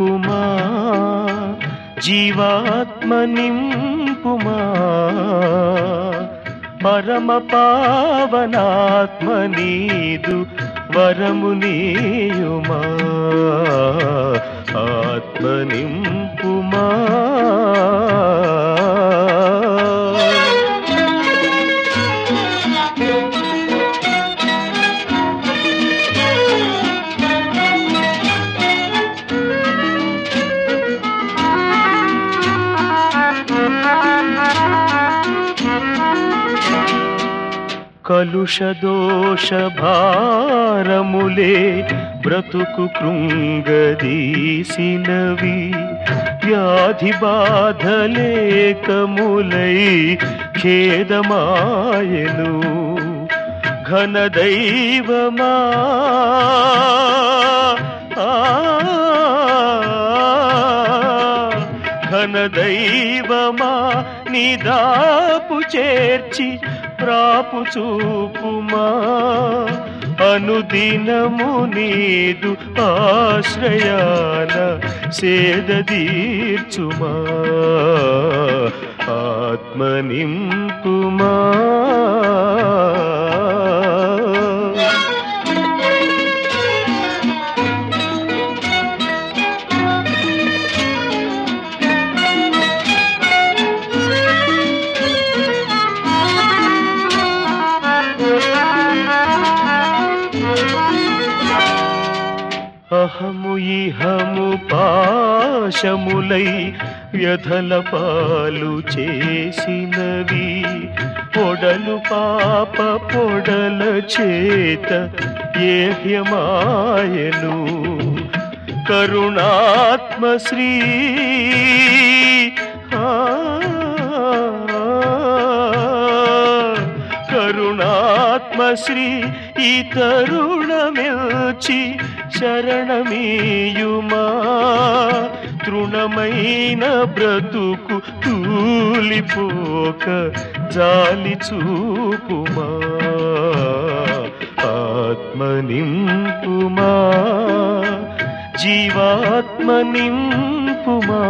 నింపుమా జీవాత్మ నింపుమా పరమ పావనాత్మ నీదు వరము నీయుమా ఆత్మ నింపుమా కలుషదోష భారములే బ్రతుకు కృంగదీసినవి వ్యాధి బాధలేకములై ఖేదమాయను ఘనదైవమా ఘనదైవమా నిదాపు చేర్చి ప్రాపు చూపుమా అనుదినము నీదు ఆశ్రయాన సేదదీర్చుమా ఆత్మ నింపుమా అహము ఇహము పాశములై వ్యధల పాలు చేసినవి పొడలు పాప పొడల చేత ఏహ్యమాయను కరుణాత్మ శ్రీ కరుణాత్మశ్రీ ఈ తరుణమిల్చి శరణమీయుమా తృణమైన బ్రతుకు తూలిపోక జాలి చూపుమా ఆత్మ నింపుమా జీవాత్మ నింపుమా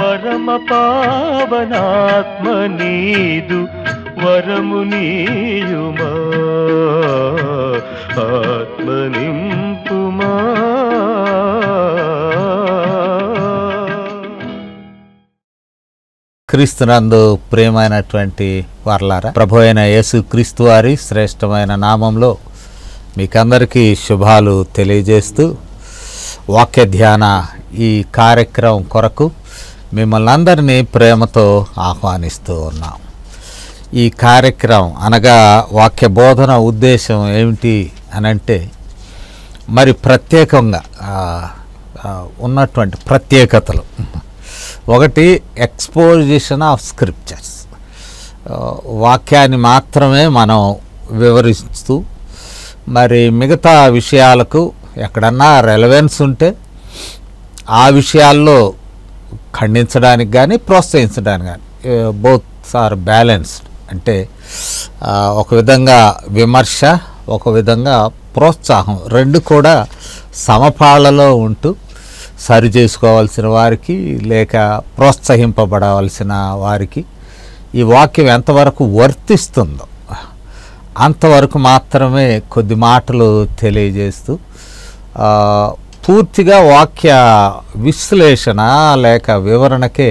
పరమ పావనాత్మ నీదు వరము నీయుమా ఆత్మ నింపుమా క్రీస్తునందు ప్రియమైనటువంటి వారలారా, ప్రభు అయిన యేసు క్రీస్తు వారి శ్రేష్టమైన నామంలో మీకందరికీ శుభాలు తెలియజేస్తూ వాక్య ధ్యాన ఈ కార్యక్రమం కొరకు మిమ్మల్ని అందరినీ ప్రేమతో ఆహ్వానిస్తూ ఉన్నాం. ఈ కార్యక్రమం అనగా వాక్య బోధన ఉద్దేశం ఏమిటి అనంటే, మరి ప్రత్యేకంగా ఉన్నటువంటి ప్రత్యేకతలు. ఒకటి, ఎక్స్పోజిషన్ ఆఫ్ స్క్రిప్చర్స్, వాక్యాన్ని మాత్రమే మనం వివరిస్తూ మరి మిగతా విషయాలకు ఎక్కడన్నా రెలవెన్స్ ఉంటే ఆ విషయాల్లో ఖండించడానికి కానీ ప్రోత్సహించడానికి కానీ బోత్ ఆర్ బ్యాలెన్స్డ్. అంటే ఒక విధంగా విమర్శ, ఒక విధంగా ప్రోత్సాహం, రెండు కూడా సమపాళ్లలో ఉంటూ సరి చేసుకోవాల్సిన వారికి లేక ప్రోత్సహింపబడవలసిన వారికి ఈ వాక్యం ఎంతవరకు వర్తిస్తుందో అంతవరకు మాత్రమే కొద్ది మాటలు తెలియజేస్తూ పూర్తిగా వాక్య విశ్లేషణ లేక వివరణకే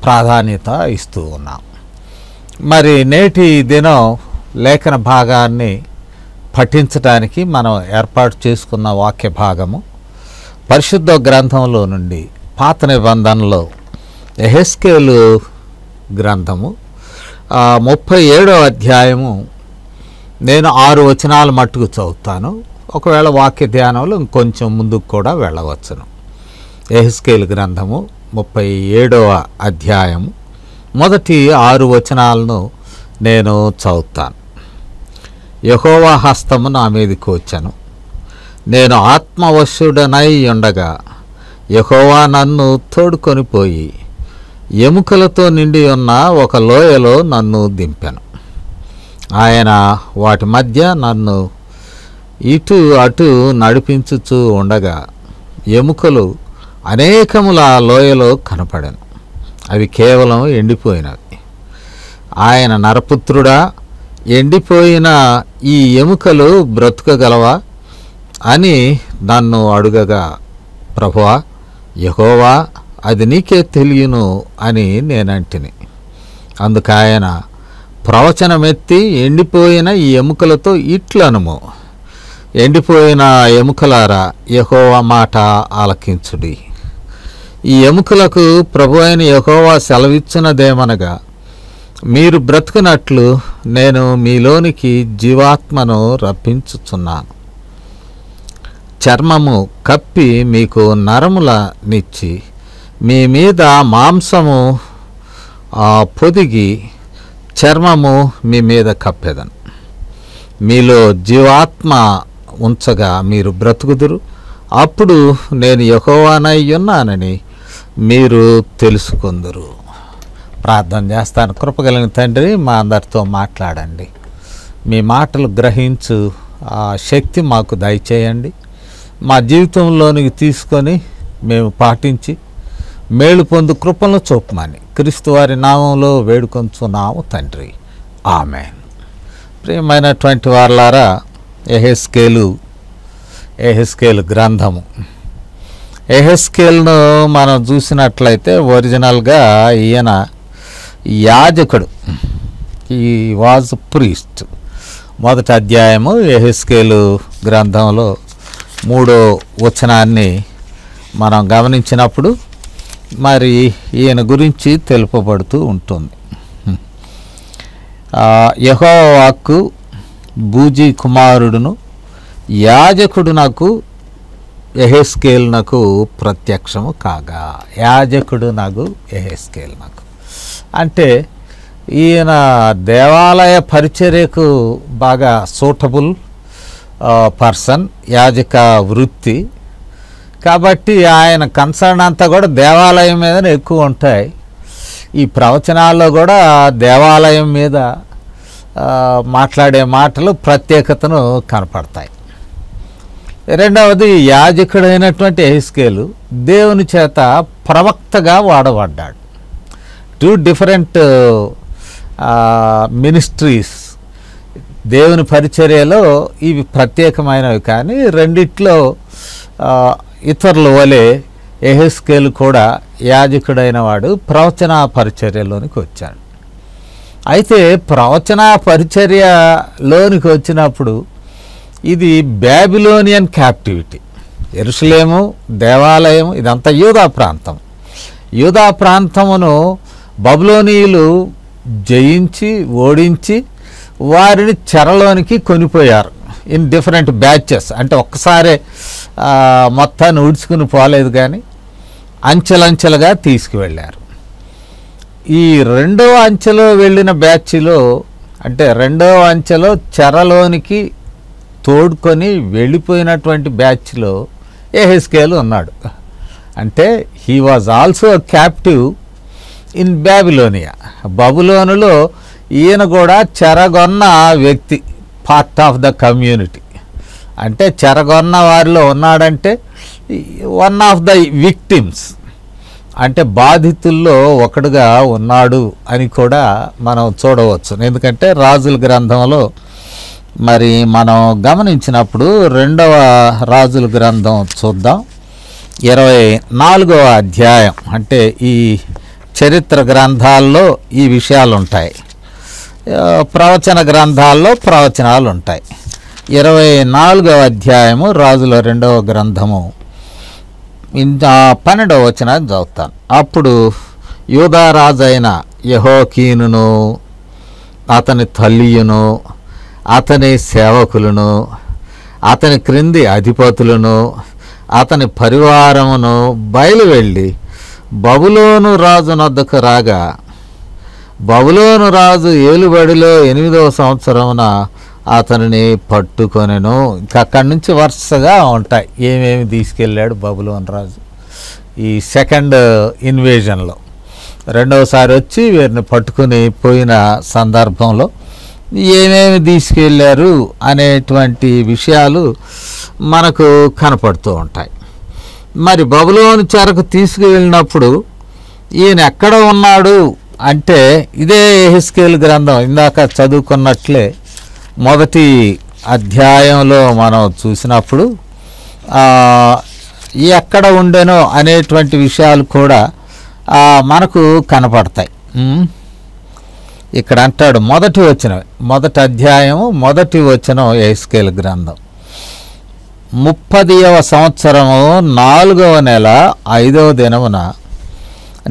ప్రాధాన్యత ఇస్తూ ఉన్నాం. మరి నేటి దినం లేఖన భాగాన్ని పఠించడానికి మనం ఏర్పాటు చేసుకున్న వాక్య భాగము పరిశుద్ధ గ్రంథంలో నుండి పాత నిబంధనలో యెహెజ్కేలు గ్రంథము 37వ అధ్యాయము. నేను 6 వచనాల మట్టుకు చదువుతాను. ఒకవేళ వాక్య ధ్యానంలో ఇంకొంచెం ముందుకు కూడా వెళ్ళవచ్చును. యెహెజ్కేలు గ్రంథము 37వ అధ్యాయము మొదటి 6 వచనాలను నేను చదువుతాను. యెహోవా హస్తము నా మీదకి వచ్చెను, నేను ఆత్మవశుడనై ఉండగా యెహోవా నన్ను తోడుకొని పోయి ఎముకలతో నిండి ఉన్న ఒక లోయలో నన్ను దింపెను. ఆయన వాటి మధ్య నన్ను ఇటు అటు నడిపించుచూ ఉండగా ఎముకలు అనేకముల లోయలో కనపడెను. అవి కేవలం ఎండిపోయినవి. ఆయన నరపుత్రుడా, ఎండిపోయిన ఈ ఎముకలు బ్రతుకగలవా అని నన్ను అడుగగా, ప్రభువా, యెహోవా, అది నీకే తెలియను అని నేనంటిని. అందుకాయన ప్రవచనమెత్తి, ఎండిపోయిన ఈ ఎముకలతో ఇట్లనుము, ఎండిపోయిన ఎముకలారా, యెహోవా మాట ఆలకించుడి. ఈ ఎముకలకు ప్రభు అయిన యెహోవా సెలవిచ్చినదేమనగా, మీరు బ్రతుకున్నట్లు నేను మీలోనికి జీవాత్మను రప్పించుచున్నాను. చర్మము కప్పి మీకు నరములనిచ్చి మీ మీద మాంసము పొదిగి చర్మము మీ మీద కప్పెదను. మీలో జీవాత్మ ఉంచగా మీరు బ్రతుకుదురు. అప్పుడు నేను యెహోవానై ఉన్నానని మీరు తెలుసుకుందురు. ప్రార్థన చేస్తాను. కృపగలిగిన తండ్రి, మా అందరితో మాట్లాడండి. మీ మాటలు గ్రహించు ఆ శక్తి మాకు దయచేయండి. మా జీవితంలోనికి తీసుకొని మేము పాటించి మేలు పొందు కృపలను చూపమని క్రీస్తు వారి నామంలో వేడుకొంచున్నాము తండ్రి, ఆమేన్. ప్రియమైనటువంటి వారలారా, యెహెజ్కేలు గ్రంథము. యెహెజ్కేలును మనం చూసినట్లయితే ఒరిజినల్గా ఈయన యాజకుడు. ఈ వాజ్ ప్రీస్ట్. మొదటి అధ్యాయము యెహెజ్కేలు గ్రంథంలో 3వ వచనాన్ని మనం గమనించినప్పుడు మరి ఈయన గురించి తెలుపబడుతూ ఉంటుంది. యెహోవా వాక్కు బూజీ కుమారుడును యాజకుడు నాకు యెహెజ్కేలునకు ప్రత్యక్షము కాగా. యాజకుడు నాకు యెహెజ్కేలునకు అంటే ఈయన దేవాలయ పరిచర్యకు బాగా సూటబుల్ పర్సన్, యాజక వృత్తి. కాబట్టి ఆయన కన్సర్న్ అంతా కూడా దేవాలయం మీదనే ఎక్కువ ఉంటాయి. ఈ ప్రవచనాల్లో కూడా దేవాలయం మీద మాట్లాడే మాటలు ప్రత్యేకతను కనపడతాయి. రెండవది, యాజకుడైనటువంటి యెహెజ్కేలు దేవుని చేత ప్రవక్తగా వాడబడ్డాడు. 2 డిఫరెంట్ మినిస్ట్రీస్ దేవుని పరిచర్యలో ఇవి ప్రత్యేకమైనవి. కానీ రెండిట్లో ఇతరుల వలె యెహెజ్కేలు కూడా యాజకుడైన వాడు ప్రవచన పరిచర్యలోనికి వచ్చాడు. అయితే ప్రవచన పరిచర్యలోనికి వచ్చినప్పుడు ఇది బాబిలోనియన్ క్యాప్టివిటీ. యెరూషలేము దేవాలయం ఇదంతా యూదా ప్రాంతం. యూదా ప్రాంతమును బబులోనీయులు జయించి ఓడించి వారిని చెరలోనికి కొనిపోయారు ఇన్ డిఫరెంట్ బ్యాచెస్. అంటే ఒక్కసారే మొత్తాన్ని ఉడుచుకుని పోలేదు, కానీ అంచెలంచెలుగా తీసుకువెళ్ళారు. ఈ రెండవ అంచెలో వెళ్ళిన బ్యాచ్లో, అంటే రెండవ అంచెలో చెరలోనికి తోడుకొని వెళ్ళిపోయినటువంటి బ్యాచ్లో యెహెజ్కేలు ఉన్నాడు. అంటే he was also captive in Babylonia. బబులోనులో ఈయన కూడా చెరగొన్న వ్యక్తి, పార్ట్ ఆఫ్ ద కమ్యూనిటీ. అంటే చెరగొన్న వారిలో ఉన్నాడంటే వన్ ఆఫ్ ద విక్టిమ్స్, అంటే బాధితుల్లో ఒకడుగా ఉన్నాడు అని కూడా మనం చూడవచ్చు. ఎందుకంటే రాజుల గ్రంథంలో మరి మనం గమనించినప్పుడు 2వ రాజుల గ్రంథం చూద్దాం. 24వ అధ్యాయం. అంటే ఈ చరిత్ర గ్రంథాల్లో ఈ విషయాలు ఉంటాయి, ప్రవచన గ్రంథాల్లో ప్రవచనాలు ఉంటాయి. 24వ అధ్యాయము రాజుల 2వ గ్రంథము 12వ వచనాన్ని చదువుతాను. అప్పుడు యూదారాజు అయిన యెహోకీనును అతని తల్లియును అతని సేవకులను అతని క్రింది అధిపతులను అతని పరివారమును బయలువెళ్ళి బబులోను రాజు నొద్దకు రాగా, బబులోను రాజు ఏలుబడిలో 8వ సంవత్సరమున అతనిని పట్టుకొనెను. ఇంకా అక్కడి నుంచి వరుసగా ఉంటాయి ఏమేమి తీసుకెళ్ళాడు బబులోను రాజు. ఈ సెకండ్ ఇన్వేజన్లో రెండవసారి వచ్చి వీరిని పట్టుకుని పోయిన సందర్భంలో ఏమేమి తీసుకెళ్ళారు అనేటువంటి విషయాలు మనకు కనపడుతూ ఉంటాయి. మరి బబులోను చెరకు తీసుకువెళ్ళినప్పుడు ఈయన ఎక్కడ ఉన్నాడు అంటే ఇదే యెహెజ్కేలు గ్రంథం ఇందాక చదువుకున్నట్లే మొదటి అధ్యాయంలో మనం చూసినప్పుడు ఎక్కడ ఉండెనో అనేటువంటి విషయాలు కూడా మనకు కనపడతాయి. ఇక్కడ అంటాడు మొదటి అధ్యాయము మొదటి వచనం యెహెజ్కేలు గ్రంథం 30వ సంవత్సరము 4వ నెల 5వ దినమున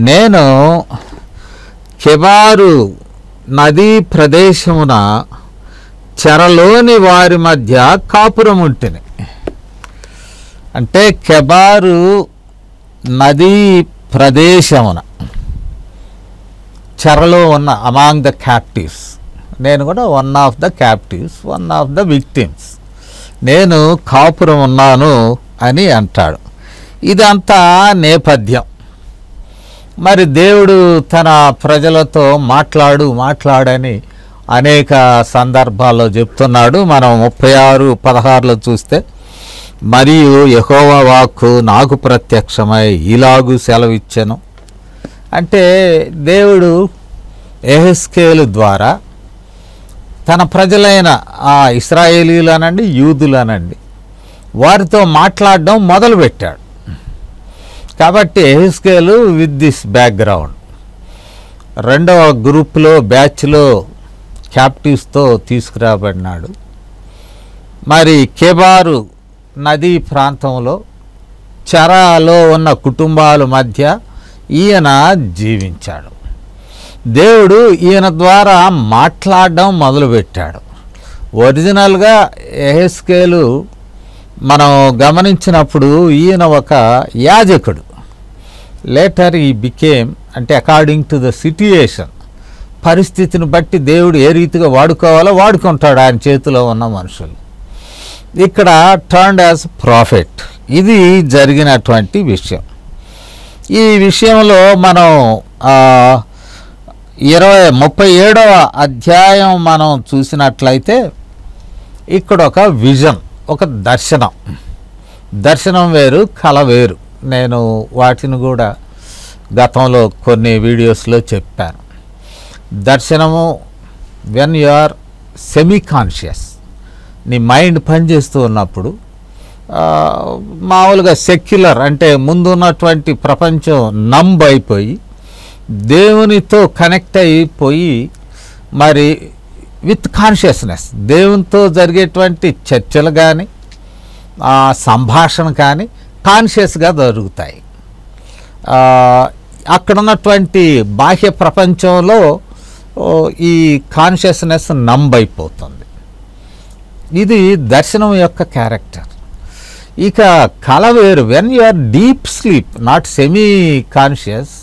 నేను కెబారు నదీ ప్రదేశమున చెరలోని వారి మధ్య కాపురం ఉంటిని. అంటే కెబారు నదీ ప్రదేశమున చెరలో ఉన్న అమాంగ్ ద క్యాప్టివ్స్, నేను కూడా one of the captives, one of the victims, నేను కాపురం ఉన్నాను అని అంటాడు. ఇదంతా నేపథ్యం. మరి దేవుడు తన ప్రజలతో మాట్లాడని అనేక సందర్భాల్లో చెప్తున్నాడు. మనం 36:16 చూస్తే, మరియు యెహోవా వాక్కు నాకు ప్రత్యక్షమై ఇలాగు సెలవిచ్చెను. అంటే దేవుడు యెహెజ్కేలు ద్వారా తన ప్రజలైన ఇశ్రాయేలీలనండి, యూదులనండి, వారితో మాట్లాడడం మొదలుపెట్టాడు. కాబట్టి యెహెజ్కేలు విత్ దిస్ బ్యాక్గ్రౌండ్ రెండవ గ్రూప్లో బ్యాచ్లో క్యాప్టివ్స్తో తీసుకురాబడినాడు. మరి కెబారు నదీ ప్రాంతంలో చెరలో ఉన్న కుటుంబాల మధ్య ఈయన జీవించాడు. దేవుడు ఈయన ద్వారా మాట్లాడడం మొదలుపెట్టాడు. ఒరిజినల్గా యెహెజ్కేలు మనం గమనించినప్పుడు ఈయన ఒక యాజకుడు. లేటర్ ఈ బికేమ్, అంటే అకార్డింగ్ టు ద సిట్యుయేషన్, పరిస్థితిని బట్టి దేవుడు ఏ రీతిగా వాడుకోవాలో వాడుకుంటాడు ఆయన చేతిలో ఉన్న మనుషులు. ఇక్కడ టర్న్డ్ యాజ్ ప్రాఫెట్. ఇది జరిగినటువంటి విషయం. ఈ విషయంలో మనం 37వ అధ్యాయం మనం చూసినట్లయితే ఇక్కడ ఒక విజన్, ఒక దర్శనం వేరు, కళ వేరు. నేను వాటిని కూడా గతంలో కొన్ని వీడియోస్లో చెప్పాను. దర్శనము when you are semi conscious, నీ మైండ్ పనిచేస్తూ ఉన్నప్పుడు, మామూలుగా సెక్యులర్ అంటే ముందున్నటువంటి ప్రపంచం నంబ్ అయిపోయి దేవునితో కనెక్ట్ అయిపోయి, మరి విత్ కాన్షియస్నెస్ దేవునితో జరిగేటువంటి చర్చలు కానీ సంభాషణ కానీ కాన్షియస్గా జరుగుతాయి. అక్కడ ఉన్నటువంటి బాహ్య ప్రపంచంలో ఈ కాన్షియస్నెస్ నంబ్ అయిపోతుంది. ఇది దర్శనం యొక్క క్యారెక్టర్. ఇక కళ వేరు. When you are deep sleep, not semi conscious,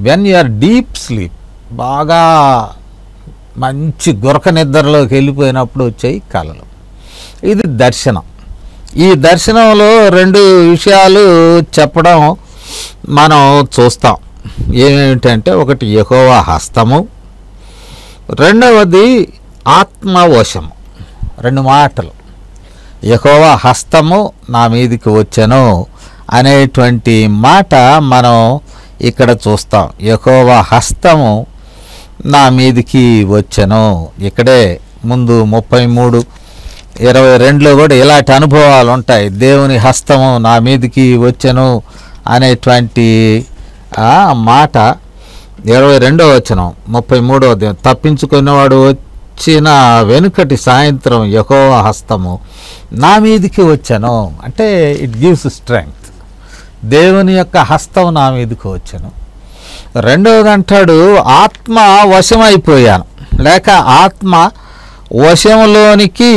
when you are deep sleep, బాగా మంచి గురక నిద్రలోకి వెళ్ళిపోయినప్పుడు వచ్చాయి కళలు. ఇది దర్శనం. ఈ దర్శనంలో 2 విషయాలు చెప్పడం మనం చూస్తాం. ఏమేమిటంటే, ఒకటి యెహోవా హస్తము, రెండవది ఆత్మవశము. 2 మాటలు. యెహోవా హస్తము నా మీదికి వచ్చెను అనేటువంటి మాట మనం ఇక్కడ చూస్తాం. యెహోవా హస్తము నా మీదికి వచ్చెను. ఇక్కడే ముందు 33:22లో కూడా ఇలాంటి అనుభవాలు ఉంటాయి. దేవుని హస్తము నా మీదికి వచ్చెను అనేటువంటి మాట 22వ వచనం 33వ అధ్యాయం. తప్పించుకునేవాడు వచ్చిన వెనుకటి సాయంత్రం యెహోవా హస్తము నా మీదికి వచ్చెను. అంటే ఇట్ గివ్స్ స్ట్రెంగ్త్. దేవుని యొక్క హస్తం నా మీదకి వచ్చెను. రెండవది అంటాడు, ఆత్మ వశమైపోయాను, లేక ఆత్మ వశంలోనికి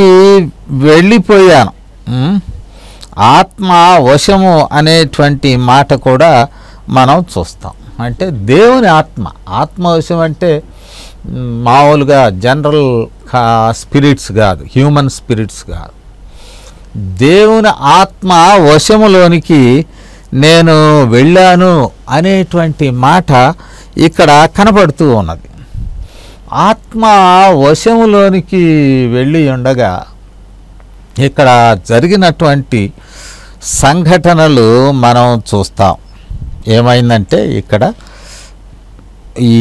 వెళ్ళిపోయాను. ఆత్మ వశము అనేటువంటి మాట కూడా మనం చూస్తాం. అంటే దేవుని ఆత్మవశం అంటే మామూలుగా జనరల్ స్పిరిట్స్ కాదు, హ్యూమన్ స్పిరిట్స్ కాదు. దేవుని ఆత్మ వశములోనికి నేను వెళ్ళాను అనేటువంటి మాట ఇక్కడ కనబడుతూ ఉన్నది. ఆత్మ వశములోనికి వెళ్ళి ఉండగా ఇక్కడ జరిగినటువంటి సంఘటనలు మనం చూస్తాం. ఏమైందంటే ఇక్కడ ఈ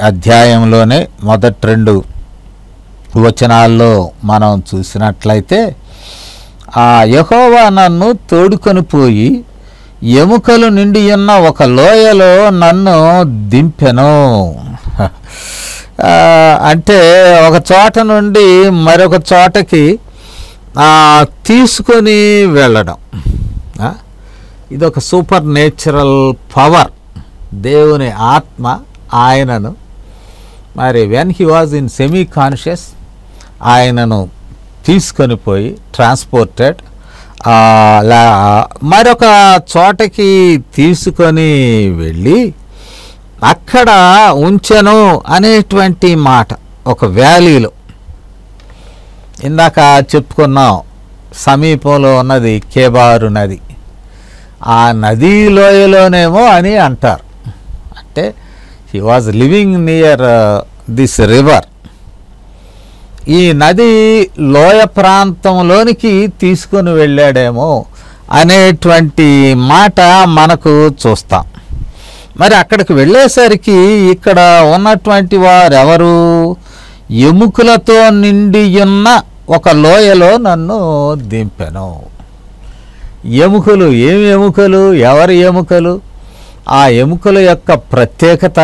అధ్యాయంలోనే మొదటి 2 వచనాల్లో మనం చూసినట్లయితే, యెహోవా నన్ను తోడుకొని పోయి ఎముకలు నిండి ఉన్న ఒక లోయలో నన్ను దింపెను. అంటే ఒక చోట నుండి మరొక చోటకి తీసుకొని వెళ్ళడం. ఇదొక సూపర్ నేచురల్ పవర్. దేవుని ఆత్మ ఆయనను మరి when he was in semi conscious ఆయనను తీసుకొని పోయి ట్రాన్స్పోర్టెడ్ మరొక చోటకి తీసుకొని వెళ్ళి అక్కడ ఉంచెను అనేటువంటి మాట. ఒక వ్యాలీలో ఇందాక చెప్పుకున్నాం, సమీపంలో ఉన్నది కేబారు నది. ఆ నదీ లోయలోనేమో అని అంటారు. అంటే he was living near this river. ఈ నది లోయ ప్రాంతంలోనికి తీసుకొని వెళ్ళాడేమో అనేటువంటి మాట మనకు చూస్తాం. మరి అక్కడికి వెళ్ళేసరికి ఇక్కడ ఉన్నటువంటి వారెవరు? ఎముకలతో నిండి ఉన్న ఒక లోయలో నన్ను దింపెను. ఎముకలు, ఏమి ఎముకలు, ఎవరి ఎముకలు, ఆ ఎముకల యొక్క ప్రత్యేకత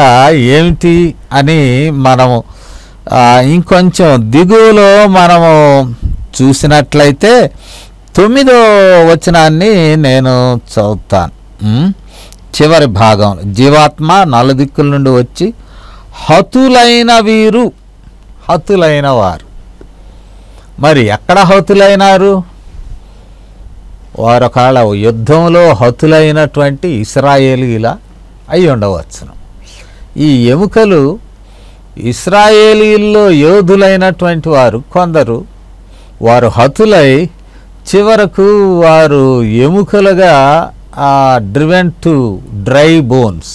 ఏమిటి అని మనము ఇంకొంచెం దిగువలో మనము చూసినట్లయితే 9వ వచనాన్ని నేను చదువుతాను. చివరి భాగం, జీవాత్మ నలుదిక్కుల నుండి వచ్చి హతులైన వీరు, హతులైన వారు. మరి ఎక్కడ హతులైనారు? వారు ఒకవేళ యుద్ధంలో హతులైనటువంటి ఇశ్రాయేలీల అయి ఉండవచ్చును. ఈ ఎముకలు ఇశ్రాయేలీల్లో యోధులైనటువంటి వారు కొందరు, వారు హతులై చివరకు వారు ఎముకలుగా డ్రివెన్ టు డ్రై బోన్స్,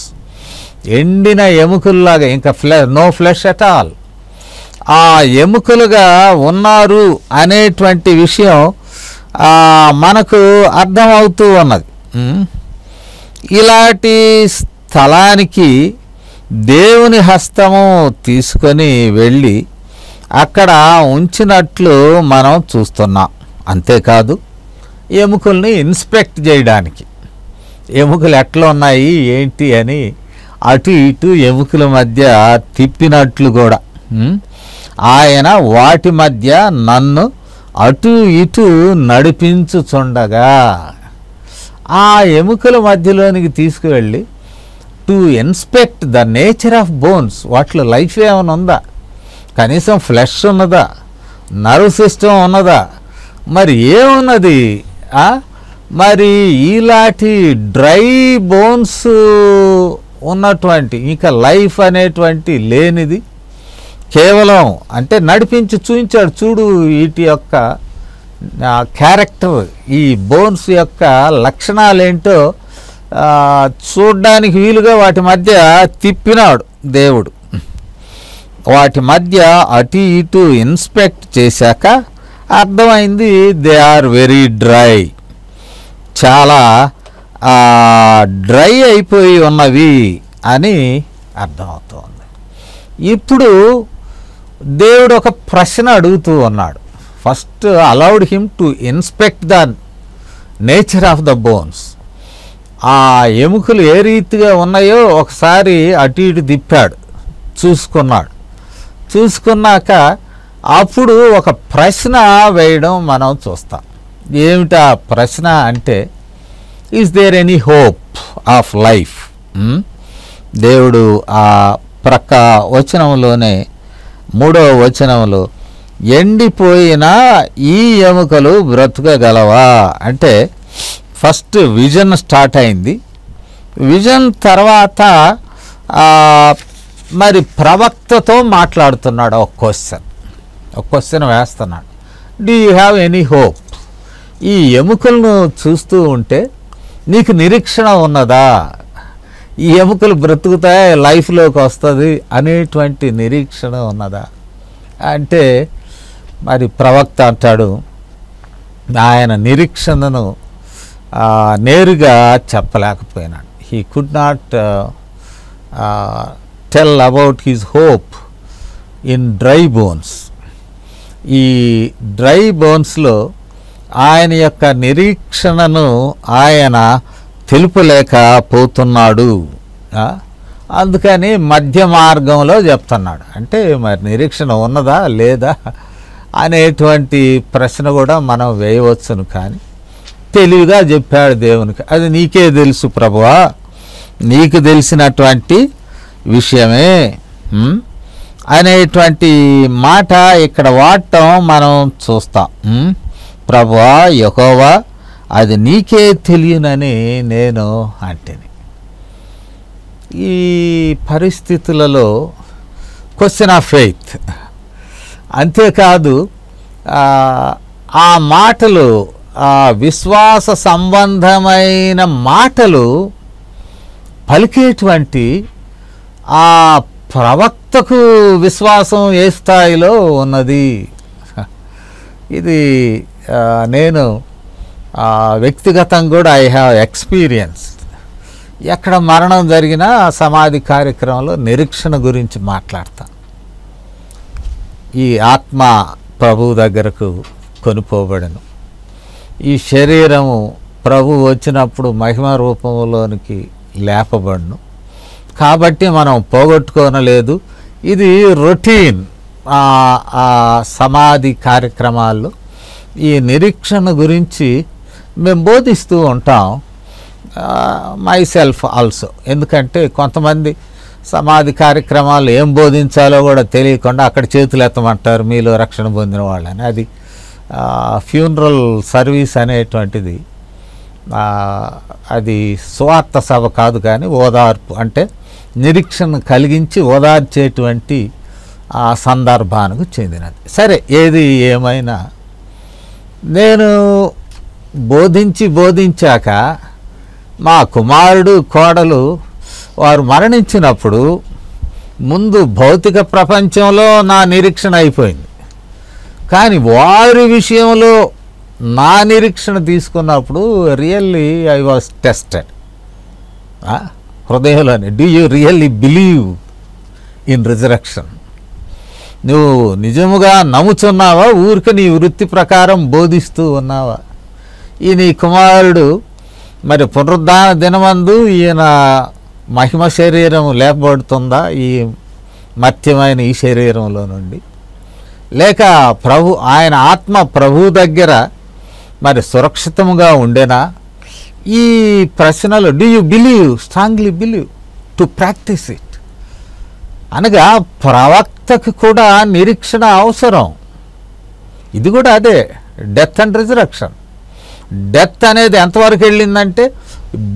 ఎండిన ఎముకల్లాగా, ఇంకా నో ఫ్లెష్ అట్ ఆల్, ఆ ఎముకలుగా ఉన్నారు అనేటువంటి విషయం మనకు అర్థమవుతూ ఉన్నది. ఇలాంటి స్థలానికి దేవుని హస్తము తీసుకొని వెళ్ళి అక్కడ ఉంచినట్లు మనం చూస్తున్నాం. అంతేకాదు ఎముకల్ని ఇన్స్పెక్ట్ చేయడానికి, ఎముకలు ఎట్లా ఉన్నాయి ఏంటి అని అటు ఇటు ఎముకల మధ్య తిప్పినట్లు కూడా ఆయన వాటి మధ్య నన్ను అటు ఇటు నడిపించుచుండగా ఆ ఎముకల మధ్యలోనికి తీసుకువెళ్ళి to inspect the nature of bones, వాటిలో లైఫ్ ఏమైనా ఉందా, కనీసం ఫ్లెష్ ఉన్నదా, నర్వ్ సిస్టమ్ ఉన్నదా, మరి ఏమున్నది? మరి ఇలాంటి డ్రై బోన్స్ ఉన్నటువంటి, ఇంకా లైఫ్ అనేటువంటి లేనిది, కేవలం అంటే నడిపించి చూపించాడు. చూడు వీటి యొక్క క్యారెక్టర్, ఈ బోన్స్ యొక్క లక్షణాలు ఏంటో చూడ్డానికి వీలుగా వాటి మధ్య తిప్పినాడు దేవుడు. వాటి మధ్య అటు ఇటు ఇన్స్పెక్ట్ చేశాక అర్థమైంది, దే ఆర్ వెరీ డ్రై, చాలా డ్రై అయిపోయి ఉన్నవి అని అర్థమవుతోంది. ఇప్పుడు దేవుడు ఒక ప్రశ్న అడుగుతూ ఉన్నాడు. First allowed him to inspect the nature of the bones. ఆ ఎముకలు ఏ రీతిగా ఉన్నాయో ఒకసారి అటు ఇటు తిప్పాడు, చూసుకున్నాడు. చూసుకున్నాక అప్పుడు ఒక ప్రశ్న వేయడం మనం చూస్తాం. ఏమిటా ప్రశ్న అంటే, is there any hope of life? దేవుడు ఆ ప్రక్క వచనంలోనే 3వ వచనంలో ఎండిపోయిన ఈ ఎముకలు బ్రతుకగలవా అంటే, ఫస్ట్ విజన్ స్టార్ట్ అయింది. విజన్ తర్వాత మరి ప్రవక్తతో మాట్లాడుతున్నాడు. ఒక క్వశ్చన్ వేస్తున్నాడు, do you have any hope? ఈ ఎముకలను చూస్తూ ఉంటే నీకు నిరీక్షణ ఉన్నదా? ఈ ఎముకలు బ్రతుకుతాయి, లైఫ్లోకి వస్తుంది అనేటువంటి నిరీక్షణ ఉన్నదా అంటే మరి ప్రవక్త అంటాడు ఆయన నిరీక్షణను నేరుగా చెప్పలేకపోయినాడు. He could not tell about his hope in dry bones. ఈ డ్రై బోన్స్లో ఆయన యొక్క నిరీక్షణను ఆయన తెలుపలేకపోతున్నాడు. అందుకని మధ్య మార్గంలో చెప్తున్నాడు. అంటే మరి నిరీక్షణ ఉన్నదా లేదా అనేటువంటి ప్రశ్న కూడా మనం వేయవచ్చును. కానీ తెలివిగా చెప్పాడు దేవునికి, అది నీకే తెలుసు ప్రభువా, నీకు తెలిసినటువంటి విషయమే అనేటువంటి మాట ఇక్కడ వాడటం మనం చూస్తాం. ప్రభువా యెహోవా అది నీకే తెలియనని నేను అంటేని. ఈ పరిస్థితులలో క్వశ్చన్ ఆఫ్ ఫెయిత్. అంతేకాదు ఆ మాటలు విశ్వాస సంబంధమైన మాటలు పలికేటువంటి ఆ ప్రవక్తకు విశ్వాసం ఏ స్థాయిలో ఉన్నది. ఇది నేను వ్యక్తిగతంగా కూడా ఐ హ్యావ్ ఎక్స్పీరియన్స్. ఎక్కడ మరణం జరిగినా సమాధి కార్యక్రమంలో నిరీక్షణ గురించి మాట్లాడతాను. ఈ ఆత్మ ప్రభువు దగ్గరకు కొనిపోబడను, ఈ శరీరము ప్రభు వచ్చినప్పుడు మహిమ రూపంలోనికి లేపబడును, కాబట్టి మనం పోగొట్టుకోనలేదు. ఇది రొటీన్ సమాధి కార్యక్రమాల్లో ఈ నిరీక్షణ గురించి మేము బోధిస్తూ ఉంటాం. My self also. ఎందుకంటే కొంతమంది సమాధి కార్యక్రమాలు ఏం బోధించాలో కూడా తెలియకుండా అక్కడ చేతులు ఎత్తమంటారు మీలో రక్షణ పొందిన వాళ్ళని. అది ఫ్యూనరల్ సర్వీస్ అనేటువంటిది అది స్వార్థ సభ కాదు, కానీ ఓదార్పు అంటే నిరీక్షణ కలిగించి ఓదార్చేటువంటి ఆ సందర్భానికి చెందినది. సరే, ఏది ఏమైనా నేను బోధించాక మా కుమారుడు కోడలు వారు మరణించినప్పుడు ముందు భౌతిక ప్రపంచంలో నా నిరీక్షణ అయిపోయింది. కానీ వారి విషయంలో నా నిరీక్షణ తీసుకున్నప్పుడు రియల్లీ ఐ వాజ్ టెస్టెడ్. హృదయంలోనే, do you really believe in resurrection? నువ్వు నిజముగా నమ్ముచున్నావా, ఊరికి నీ వృత్తి ప్రకారం బోధిస్తూ ఉన్నావా? ఈ నీ కుమారుడు మరి పునరుద్ధాన దినమందు ఈయన మహిమ శరీరం లేపబడుతుందా ఈ మర్త్యమైన ఈ శరీరంలో నుండి, లేక ఆయన ఆత్మ ప్రభు దగ్గర మరి సురక్షితంగా ఉండేనా? ఈ ప్రశ్నలు do you believe, strongly believe to practice it. అనగా ప్రవక్తకు కూడా నిరీక్షణ అవసరం. ఇది కూడా అదే, డెత్ అండ్ రిజరక్షన్. డెత్ అనేది ఎంతవరకు వెళ్ళిందంటే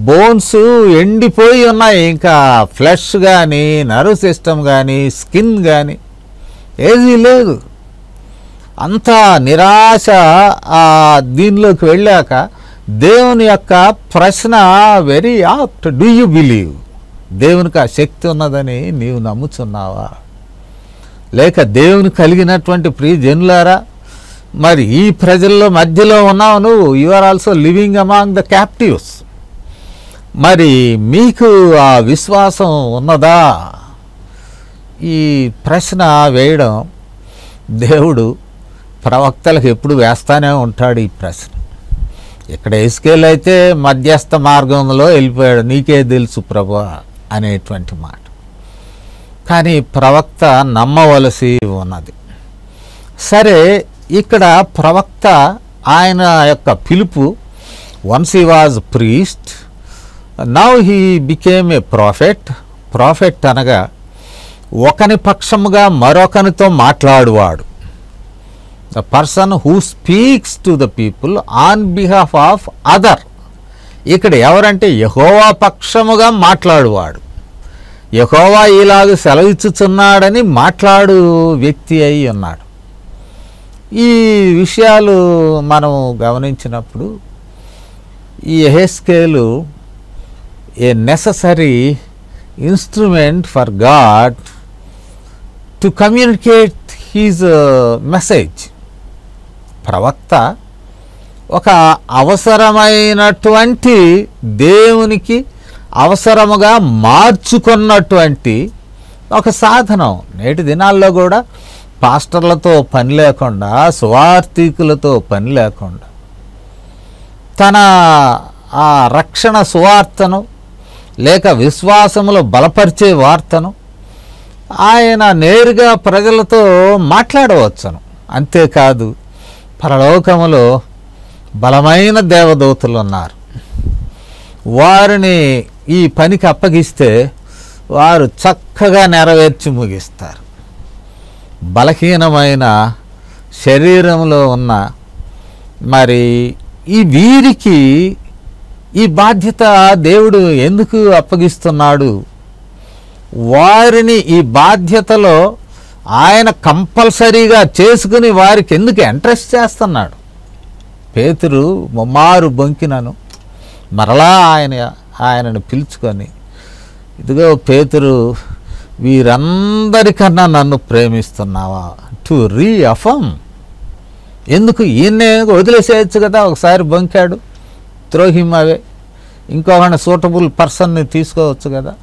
బోన్స్ ఎండిపోయి ఉన్నాయి, ఇంకా ఫ్లెష్ కానీ నర్వ్ సిస్టమ్ కానీ స్కిన్ కానీ ఏదీ లేదు. అంత నిరాశ దీనిలోకి వెళ్ళాక దేవుని యొక్క ప్రశ్న very opt, do you believe? దేవునికి ఆ శక్తి ఉన్నదని నీవు నమ్ముచున్నావా? లేక దేవుని కలిగినటువంటి ప్రియజనులారా, మరి ఈ ప్రజల్లో మధ్యలో ఉన్నావు నువ్వు, you are also living among the captives. మరి మీకు ఆ విశ్వాసం ఉన్నదా? ఈ ప్రశ్న వేయడం దేవుడు ప్రవక్తలకు ఎప్పుడు వేస్తానే ఉంటాడు ఈ ప్రశ్న. ఇక్కడ ఎస్కేల్ అయితే మధ్యస్థ మార్గంలో వెళ్ళిపోయాడు, నీకే తెలుసు ప్రభువా అనేటువంటి మాట. కానీ ప్రవక్త నమ్మవలసి ఉన్నది. సరే, ఇక్కడ ప్రవక్త ఆయన యొక్క పిలుపు, once he was priest, now he became a prophet. Prophet అనగా ఒకని పక్షముగా మరొకనితో మాట్లాడువాడు, the person who speaks to the people on behalf of other. ఇక్కడ ఎవరంటే యెహోవా పక్షముగా మాట్లాడువాడు, యెహోవా ఇలాగ సెలవిచ్చుచున్నాడని మాట్లాడు వ్యక్తి అయి ఉన్నాడు. ఈ విషయాలు మనం గమనించినప్పుడు ఈ యెహెజ్కేలు a necessary instrument for God to communicate his message. ప్రవక్త ఒక అవసరమైనటువంటి దేవునికి అవసరముగా మార్చుకున్నటువంటి ఒక సాధనం. నేటి దినాల్లో కూడా పాస్టర్లతో పని లేకుండా, సువార్థికులతో పని లేకుండా తన ఆ రక్షణ సువార్తను లేక విశ్వాసములో బలపరిచే వార్తను ఆయన నేరుగా ప్రజలతో మాట్లాడవచ్చును. అంతేకాదు, పరలోకములో బలమైన దేవదూతలు ఉన్నారు. వారిని ఈ పనికి అప్పగిస్తే వారు చక్కగా నెరవేర్చి ముగిస్తారు. బలహీనమైన శరీరంలో ఉన్న మరి ఈ వీరికి ఈ బాధ్యత దేవుడు ఎందుకు అప్పగిస్తున్నాడు? వారిని ఈ బాధ్యతలో ఆయన కంపల్సరీగా చేసుకుని వారికి ఎందుకు ఇంట్రెస్ట్ చేస్తున్నాడు? పేతురు ముమ్మారు బొంకినను మరలా ఆయనను పిలుచుకొని, ఇదిగో పేతురు, వీరందరికన్నా నన్ను ప్రేమిస్తున్నావా? To reaffirm. ఎందుకు ఈయన్నే వదిలేసేయచ్చు కదా? ఒకసారి బొంకాడు, త్రో హిమ్ అవే, ఇంకొకరిని సూటబుల్ పర్సన్ని తీసుకోవచ్చు కదా.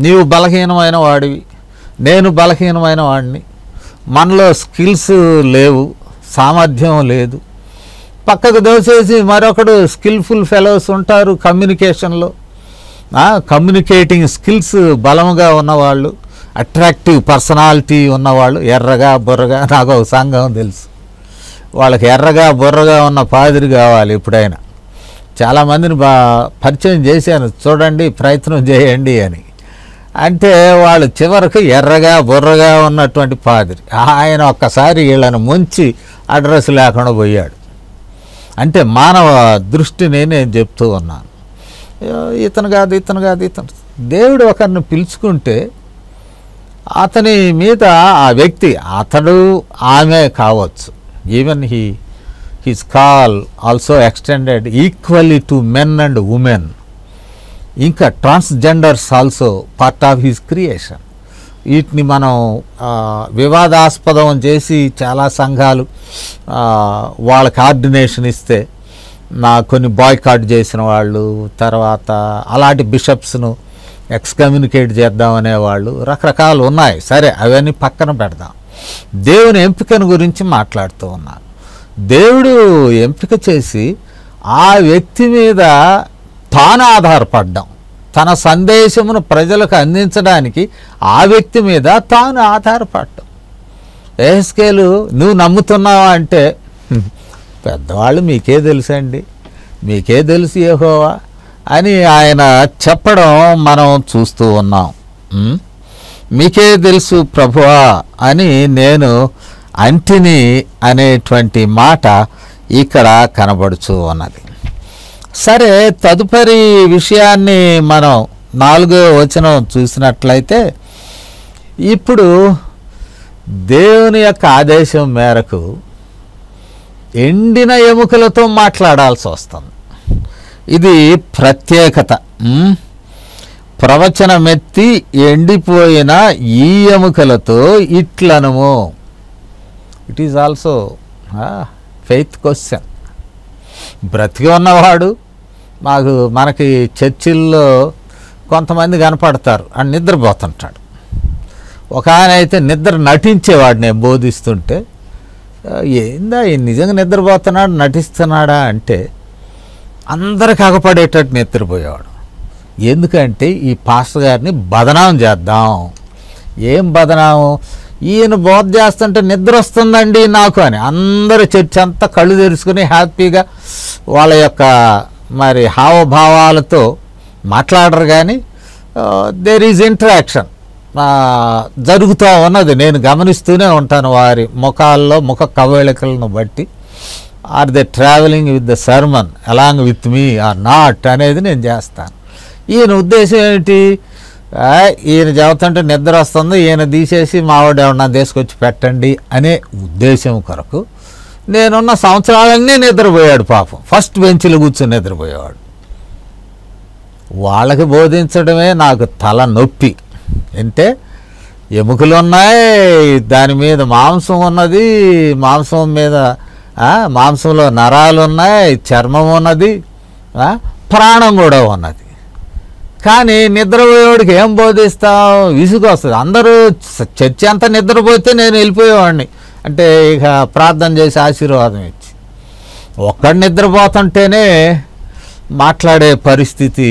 నీవు బలహీనమైన వాడివి, నేను బలహీనమైన వాడిని, మనలో స్కిల్స్ లేవు, సామర్థ్యం లేదు. పక్కకు దోసేసి మరొకడు స్కిల్ఫుల్ ఫెలోస్ ఉంటారు కమ్యూనికేషన్లో, కమ్యూనికేటింగ్ స్కిల్స్ బలముగా ఉన్నవాళ్ళు, అట్రాక్టివ్ పర్సనాలిటీ ఉన్నవాళ్ళు, ఎర్రగా బుర్రగా. నాకు ఒక సంఘం తెలుసు, వాళ్ళకి ఎర్రగా బుర్రగా ఉన్న పాదిరి కావాలి. ఎప్పుడైనా చాలామందిని పరిచయం చేశాను, చూడండి ప్రయత్నం చేయండి అని. అంటే వాళ్ళు చివరికి ఎర్రగా బుర్రగా ఉన్నటువంటి పాదిరి. ఆయన ఒక్కసారి వీళ్ళని ముంచి అడ్రస్ లేకుండా పోయాడు. అంటే మానవ దృష్టిని నేను చెప్తూ ఉన్నాను. ఇతను కాదు, ఇతను కాదు, ఇతను. దేవుడు ఒకరిని పిలుచుకుంటే అతని మీద ఆ వ్యక్తి, అతడు ఆమె కావచ్చు, even his call also extended equally to men and women. ఇంకా transgenders also part of his creation. వీటిని మనం వివాదాస్పదం చేసి చాలా సంఘాలు వాళ్ళకి ఆర్డినేషన్ ఇస్తే కొన్ని బాయ్కాట్ చేసిన వాళ్ళు, తర్వాత అలాంటి బిషప్స్ను ఎక్స్కమ్యూనికేట్ చేద్దామనే వాళ్ళు రకరకాలు ఉన్నాయి. సరే, అవన్నీ పక్కన పెడదాం. దేవుని ఎంపికను గురించి మాట్లాడుతూ ఉన్నాను. దేవుడు ఎంపిక చేసి ఆ వ్యక్తి మీద తాను ఆధారపడ్డాం. తన సందేశమును ప్రజలకు అందించడానికి ఆ వ్యక్తి మీద తాను ఆధారపడ్డాం. యెహెజ్కేలు, నువ్వు నమ్ముతున్నావా అంటే, పెద్దవాళ్ళు మీకే తెలుసండి, మీకే తెలుసు యెహోవా అని ఆయన చెప్పడం మనం చూస్తూ ఉన్నాం. మీకే తెలుసు ప్రభువా అని నేను అంటిని అనేటువంటి మాట ఇక్కడ కనబడుచూ ఉన్నది. సరే, తదుపరి విషయాన్ని మనం 4వ వచనం చూసినట్లయితే, ఇప్పుడు దేవుని యొక్క ఆదేశం మేరకు ఎండిన ఎముకలతో మాట్లాడాల్సి వస్తుంది. ఇది ప్రత్యేకత. ప్రవచనమెత్తి ఎండిపోయిన ఈ ఎముకలతో ఇట్లనము. It is also faith question. బ్రతికి ఉన్నవాడు, మనకి చర్చిల్లో కొంతమంది కనపడతారు, అని నిద్రపోతుంటాడు. ఒక ఆయన అయితే నిద్ర నటించేవాడు. నేను బోధిస్తుంటే, ఏందా నిజంగా నిద్రపోతున్నాడు, నటిస్తున్నాడా అంటే అందరికి అగపడేటట్టు నిద్రపోయేవాడు. ఎందుకంటే ఈ పాస్టర్ గారిని బదనాం చేద్దాం. ఏం బదనాము? ఈయన బోధ చేస్తుంటే నిద్ర వస్తుందండి నాకు అని అందరూ చర్చ అంతా కళ్ళు తెరుచుకుని హ్యాపీగా వాళ్ళ యొక్క మరి హావభావాలతో మాట్లాడరు. కానీ దేర్ ఈజ్ ఇంటరాక్షన్ జరుగుతూ ఉన్నది. నేను గమనిస్తూనే ఉంటాను వారి ముఖాల్లో ముఖ కవళికలను బట్టి. Are they travelling with the sermon along with me or not అనేది నేను చేస్తాను. ఈయన ఉద్దేశం ఏమిటి? ఈయన చెబుతుంటే నిద్ర వస్తుంది, ఈయన తీసేసి మావాడు ఏమన్నా తీసుకొచ్చి పెట్టండి అనే ఉద్దేశం కొరకు నేనున్న సంవత్సరాలన్నీ నిద్రపోయాడు పాపం. ఫస్ట్ బెంచ్లో కూర్చొని నిద్రపోయేవాడు. వాళ్ళకి బోధించడమే నాకు తల నొప్పి. అంటే ఎముకలు ఉన్నాయి, దాని మీద మాంసం ఉన్నది, మాంసం మీద మాంసంలో నరాలు ఉన్నాయి, చర్మం ఉన్నది, ప్రాణం కూడా ఉన్నది. కానీ నిద్రపోయేవాడికి ఏం బోధిస్తాం? విసుగు వస్తుంది. అందరూ చర్చ అంతా నిద్రపోతే నేను వెళ్ళిపోయేవాడిని, అంటే ఇక ప్రార్థన చేసి ఆశీర్వాదం ఇచ్చి. ఒక్కడు నిద్రపోతుంటేనే మాట్లాడే పరిస్థితి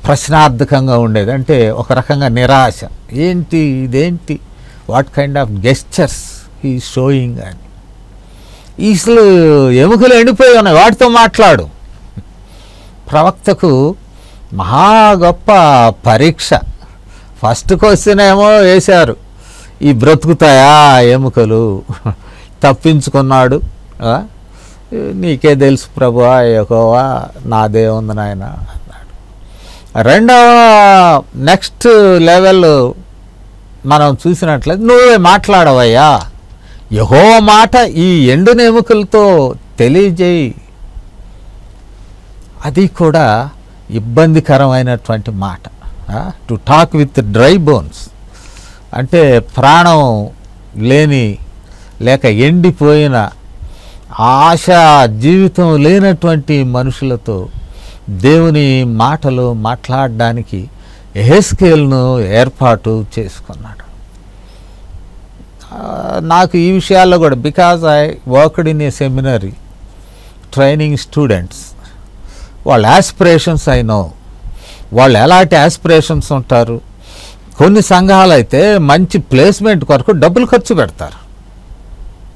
ప్రశ్నార్థకంగా ఉండేది. అంటే ఒక రకంగా నిరాశ. ఏంటి ఇదేంటి, వాట్ కైండ్ ఆఫ్ గెస్చర్స్ ఈ షోయింగ్ అని. అసలు ఎముకలు ఎండిపోయి ఉన్నాయి, వాటితో మాట్లాడు. ప్రవక్తకు మహా గొప్ప పరీక్ష. ఫస్ట్ క్వశ్చన్ ఏమో వేశారు, ఈ బ్రతుకుతాయా ఎముకలు? తప్పించుకున్నాడు. నీకే తెలుసు ప్రభువా యెహోవా, నాదే ఉంది నాయన అన్నాడు. రెండవ నెక్స్ట్ లెవెల్ మనం చూసినట్లయితే, నువ్వే మాట్లాడవయ్యా, యెహోవా మాట ఈ ఎండున ఎముకలతో తెలియజేయి. అది కూడా ఇబ్బందికరమైనటువంటి మాట. To talk with dry bones, అంటే ప్రాణం లేని లేక ఎండిపోయిన ఆశ జీవితం లేనటువంటి మనుషులతో దేవుని మాటలు మాట్లాడడానికి యెహెజ్కేలును ఏర్పాటు చేసుకున్నాడు. నాకు ఈ విషయాల్లో కూడా, because I worked in a seminary training students, వాళ్ళ యాస్పిరేషన్స్ ఐ నో. వాళ్ళు ఎలాంటి యాస్పిరేషన్స్ ఉంటారు. కొన్ని సంఘాలు అయితే మంచి ప్లేస్మెంట్ కొరకు డబ్బులు ఖర్చు పెడతారు.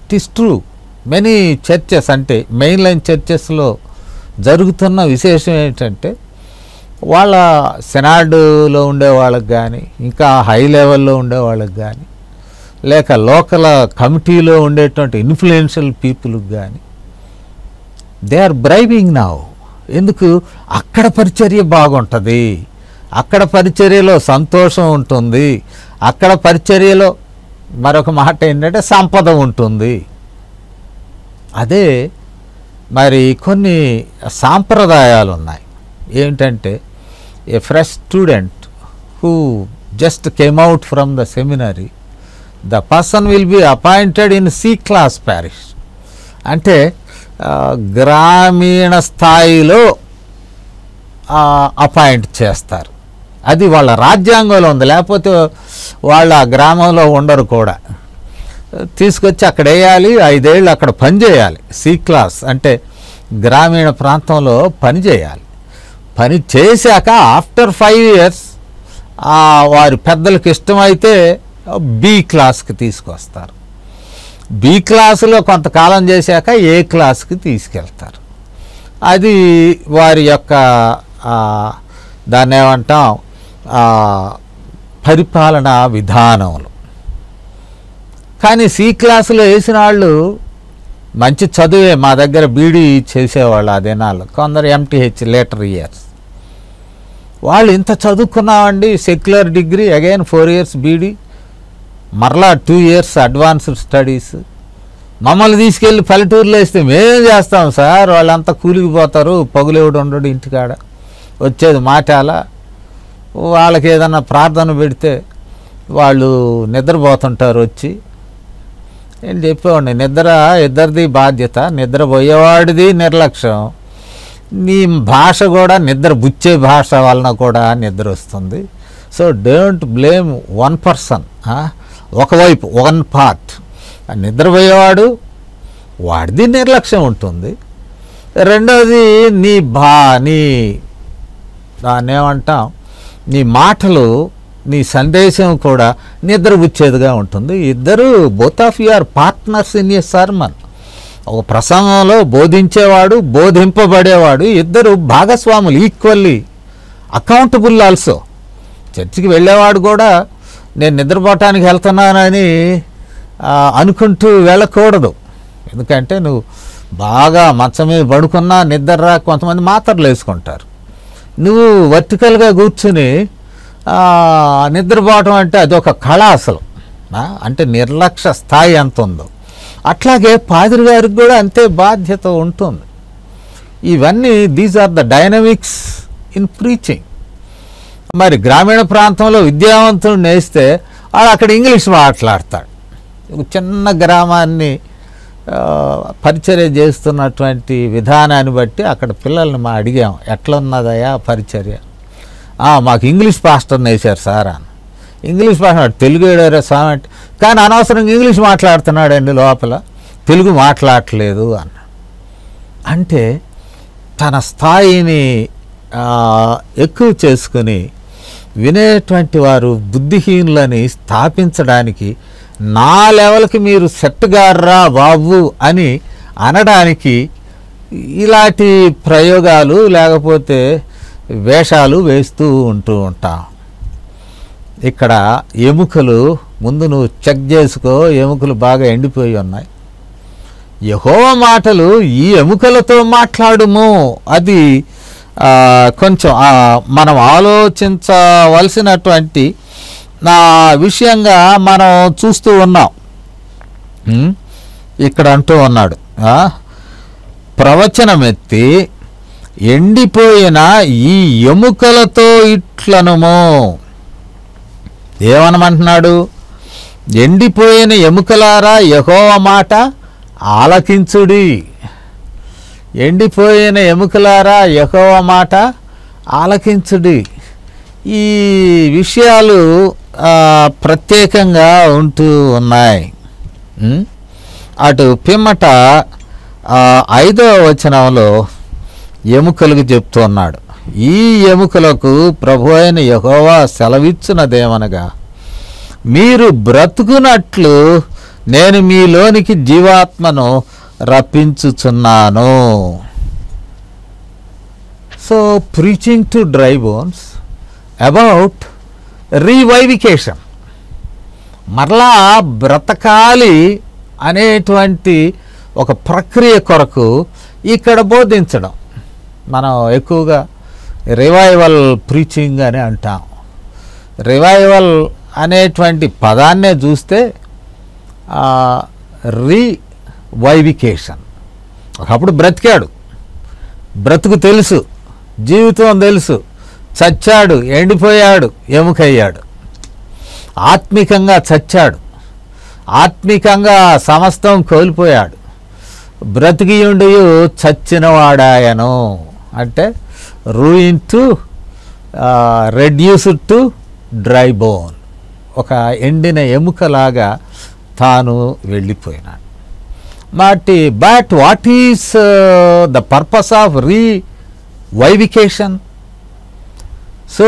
It is true. Many churches, అంటే మెయిన్ లైన్ చర్చెస్లో జరుగుతున్న విశేషం ఏంటంటే, వాళ్ళ సెనాడ్లో ఉండే వాళ్ళకి కానీ, ఇంకా హై లెవెల్లో ఉండే వాళ్ళకి కానీ, లేక లోకల్ కమిటీలో ఉండేటువంటి ఇన్ఫ్లుయెన్షియల్ పీపుల్కి కానీ దే ఆర్ బ్రైబింగ్ నౌ. ఎందుకు? అక్కడ పరిచర్య బాగుంటుంది, అక్కడ పరిచర్యలో సంతోషం ఉంటుంది, అక్కడ పరిచర్యలో మరొక మాట ఏంటంటే సంపద ఉంటుంది. అదే మరి కొన్ని సాంప్రదాయాలు ఉన్నాయి. ఏంటంటే, ఏ fresh student who just came out from the seminary, the person will be appointed in C class parish. అంటే గ్రామీణ స్థాయిలో అపాయింట్ చేస్తారు. అది వాళ్ళ రాజ్యాంగంలో ఉంది, లేకపోతే వాళ్ళ గ్రామంలో ఉండరు కూడా. తీసుకొచ్చి అక్కడ వేయాలి, 5 ఏళ్ళు అక్కడ పని చేయాలి. C class అంటే గ్రామీణ ప్రాంతంలో పని చేయాలి. పని చేశాక ఆఫ్టర్ 5 years వారి పెద్దలకు ఇష్టమైతే B classకి తీసుకొస్తారు. B classలో కొంతకాలం చేశాక A classకి తీసుకెళ్తారు. అది వారి యొక్క దాన్ని ఏమంటాం, పరిపాలనా విధానములు. కానీ C classలో వేసిన వాళ్ళు మంచి చదువే. మా దగ్గర బీడీ చేసేవాళ్ళు ఆ దినాలు, కొందరు MTH లేటర్ ఇయర్స్. వాళ్ళు ఇంత చదువుకున్నామండి, secular degree, again 4 years BD, మరలా 2 years అడ్వాన్స్డ్ స్టడీస్. మమ్మల్ని తీసుకెళ్ళి పల్లెటూరులో వేస్తే మేమేం చేస్తాం సార్, వాళ్ళంతా కూలిగిపోతారు, పగులేవుడు ఉండడు ఇంటికాడ, వచ్చేది మాటాల. వాళ్ళకి ఏదన్నా ప్రార్థన పెడితే వాళ్ళు నిద్రపోతుంటారు వచ్చి. నేను చెప్పేవాడిని, నిద్ర ఇద్దరిది బాధ్యత, నిద్రపోయేవాడిది నిర్లక్ష్యం. నీ భాష కూడా నిద్ర బుచ్చే భాష వలన కూడా నిద్ర వస్తుంది. So don't blame one person, ఒకవైపు వన్ పార్ట్. నిద్రపోయేవాడు వాడిది నిర్లక్ష్యం ఉంటుంది. రెండోది నీ దాన్ని ఏమంటాం, నీ మాటలు, నీ సందేశం కూడా నిద్రపుచ్చేదిగా ఉంటుంది. ఇద్దరు both of you are partners in a sermon. ఒక ప్రసంగంలో బోధించేవాడు, బోధింపబడేవాడు, ఇద్దరు భాగస్వాములు, ఈక్వల్లీ అకౌంటబుల్ ఆల్సో. చర్చికి వెళ్ళేవాడు కూడా నేను నిద్రపోవటానికి వెళ్తున్నానని అనుకుంటూ వెళ్ళకూడదు. ఎందుకంటే నువ్వు బాగా మంచం మీద పడుకున్నా నిద్ర రా, కొంతమంది మాత్రలు వేసుకుంటారు. నువ్వు వర్టికల్గా కూర్చుని నిద్రపోవటం అంటే అదొక కళ అసలు. అంటే నిర్లక్ష్య స్థాయి ఎంత ఉందో, అట్లాగే పాదిరి గారికి కూడా అంతే బాధ్యత ఉంటుంది. ఇవన్నీ these are the dynamics in preaching. మరి గ్రామీణ ప్రాంతంలో విద్యావంతుడు నేస్తే వాడు అక్కడ ఇంగ్లీష్ మాట్లాడతాడు. చిన్న గ్రామాన్ని పరిచర్య చేస్తున్నటువంటి విధానాన్ని బట్టి అక్కడ పిల్లల్ని అడిగాం, ఎట్లా ఉన్నదయా పరిచర్య? మాకు ఇంగ్లీష్ పాస్టర్ని వేశారు సార్ అని. ఇంగ్లీష్ పాస్టర్ తెలుగు ఏడారా సామెట్, కానీ అనవసరంగా ఇంగ్లీష్ మాట్లాడుతున్నాడండి, లోపల తెలుగు మాట్లాడట్లేదు అన్న. అంటే తన స్థాయిని ఎక్కువ చేసుకుని వినేటువంటి వారు బుద్ధిహీనులని స్థాపించడానికి, నా లెవెల్కి మీరు సెట్గారా బాబు అని అనడానికి ఇలాంటి ప్రయోగాలు లేకపోతే వేషాలు వేస్తూ ఉంటాం. ఇక్కడ ఎముకలు ముందు నువ్వు చెక్ చేసుకో, ఎముకలు బాగా ఎండిపోయి ఉన్నాయి. యెహోవా మాటలు ఈ ఎముకలతో మాట్లాడుము, అది కొంచెం మనం ఆలోచించవలసినటువంటి నా విషయంగా మనం చూస్తూ ఉన్నాం. ఇక్కడ అంటూ ఉన్నాడు, ప్రవచనమెత్తి ఎండిపోయిన ఈ ఎముకలతో ఇట్లనుము. ఏమనమంటున్నాడు? ఎండిపోయిన ఎముకలారా యెహోవా మాట ఆలకించుడి. ఎండిపోయిన ఎముకలారా యెహోవా మాట ఆలకించుడి. ఈ విషయాలు ప్రత్యేకంగా ఉంటూ ఉన్నాయి. అటు పిమ్మట 5వ వచనంలో ఎముకలకు చెప్తున్నాడు, ఈ ఎముకలకు ప్రభు అయిన యెహోవా సెలవిచ్చునదేమనగా, మీరు బ్రతుకున్నట్లు నేను మీలోనికి జీవాత్మను రప్పించుచున్నాను. So preaching to dry bones about revivification, మరలా బ్రతకాలి అనేటువంటి ఒక ప్రక్రియ కొరకు ఇక్కడ బోధించడం. మనం ఎక్కువగా రివైవల్ ప్రీచింగ్ అని అంటాం. రివైవల్ అనేటువంటి పదాన్నే చూస్తే రీవైవికేషన్, ఒకప్పుడు బ్రతికాడు, బ్రతుకు తెలుసు, జీవితం తెలుసు, చచ్చాడు, ఎండిపోయాడు, ఎముకయ్యాడు, ఆత్మికంగా చచ్చాడు, ఆత్మికంగా సమస్తం కోల్పోయాడు, బ్రతికియుండి చచ్చినవాడాయను. అంటే ruin to reduced to dry bone, ఒక ఎండిన ఎముకలాగా తాను వెళ్ళిపోయినాడు. But what is the purpose of revivification? So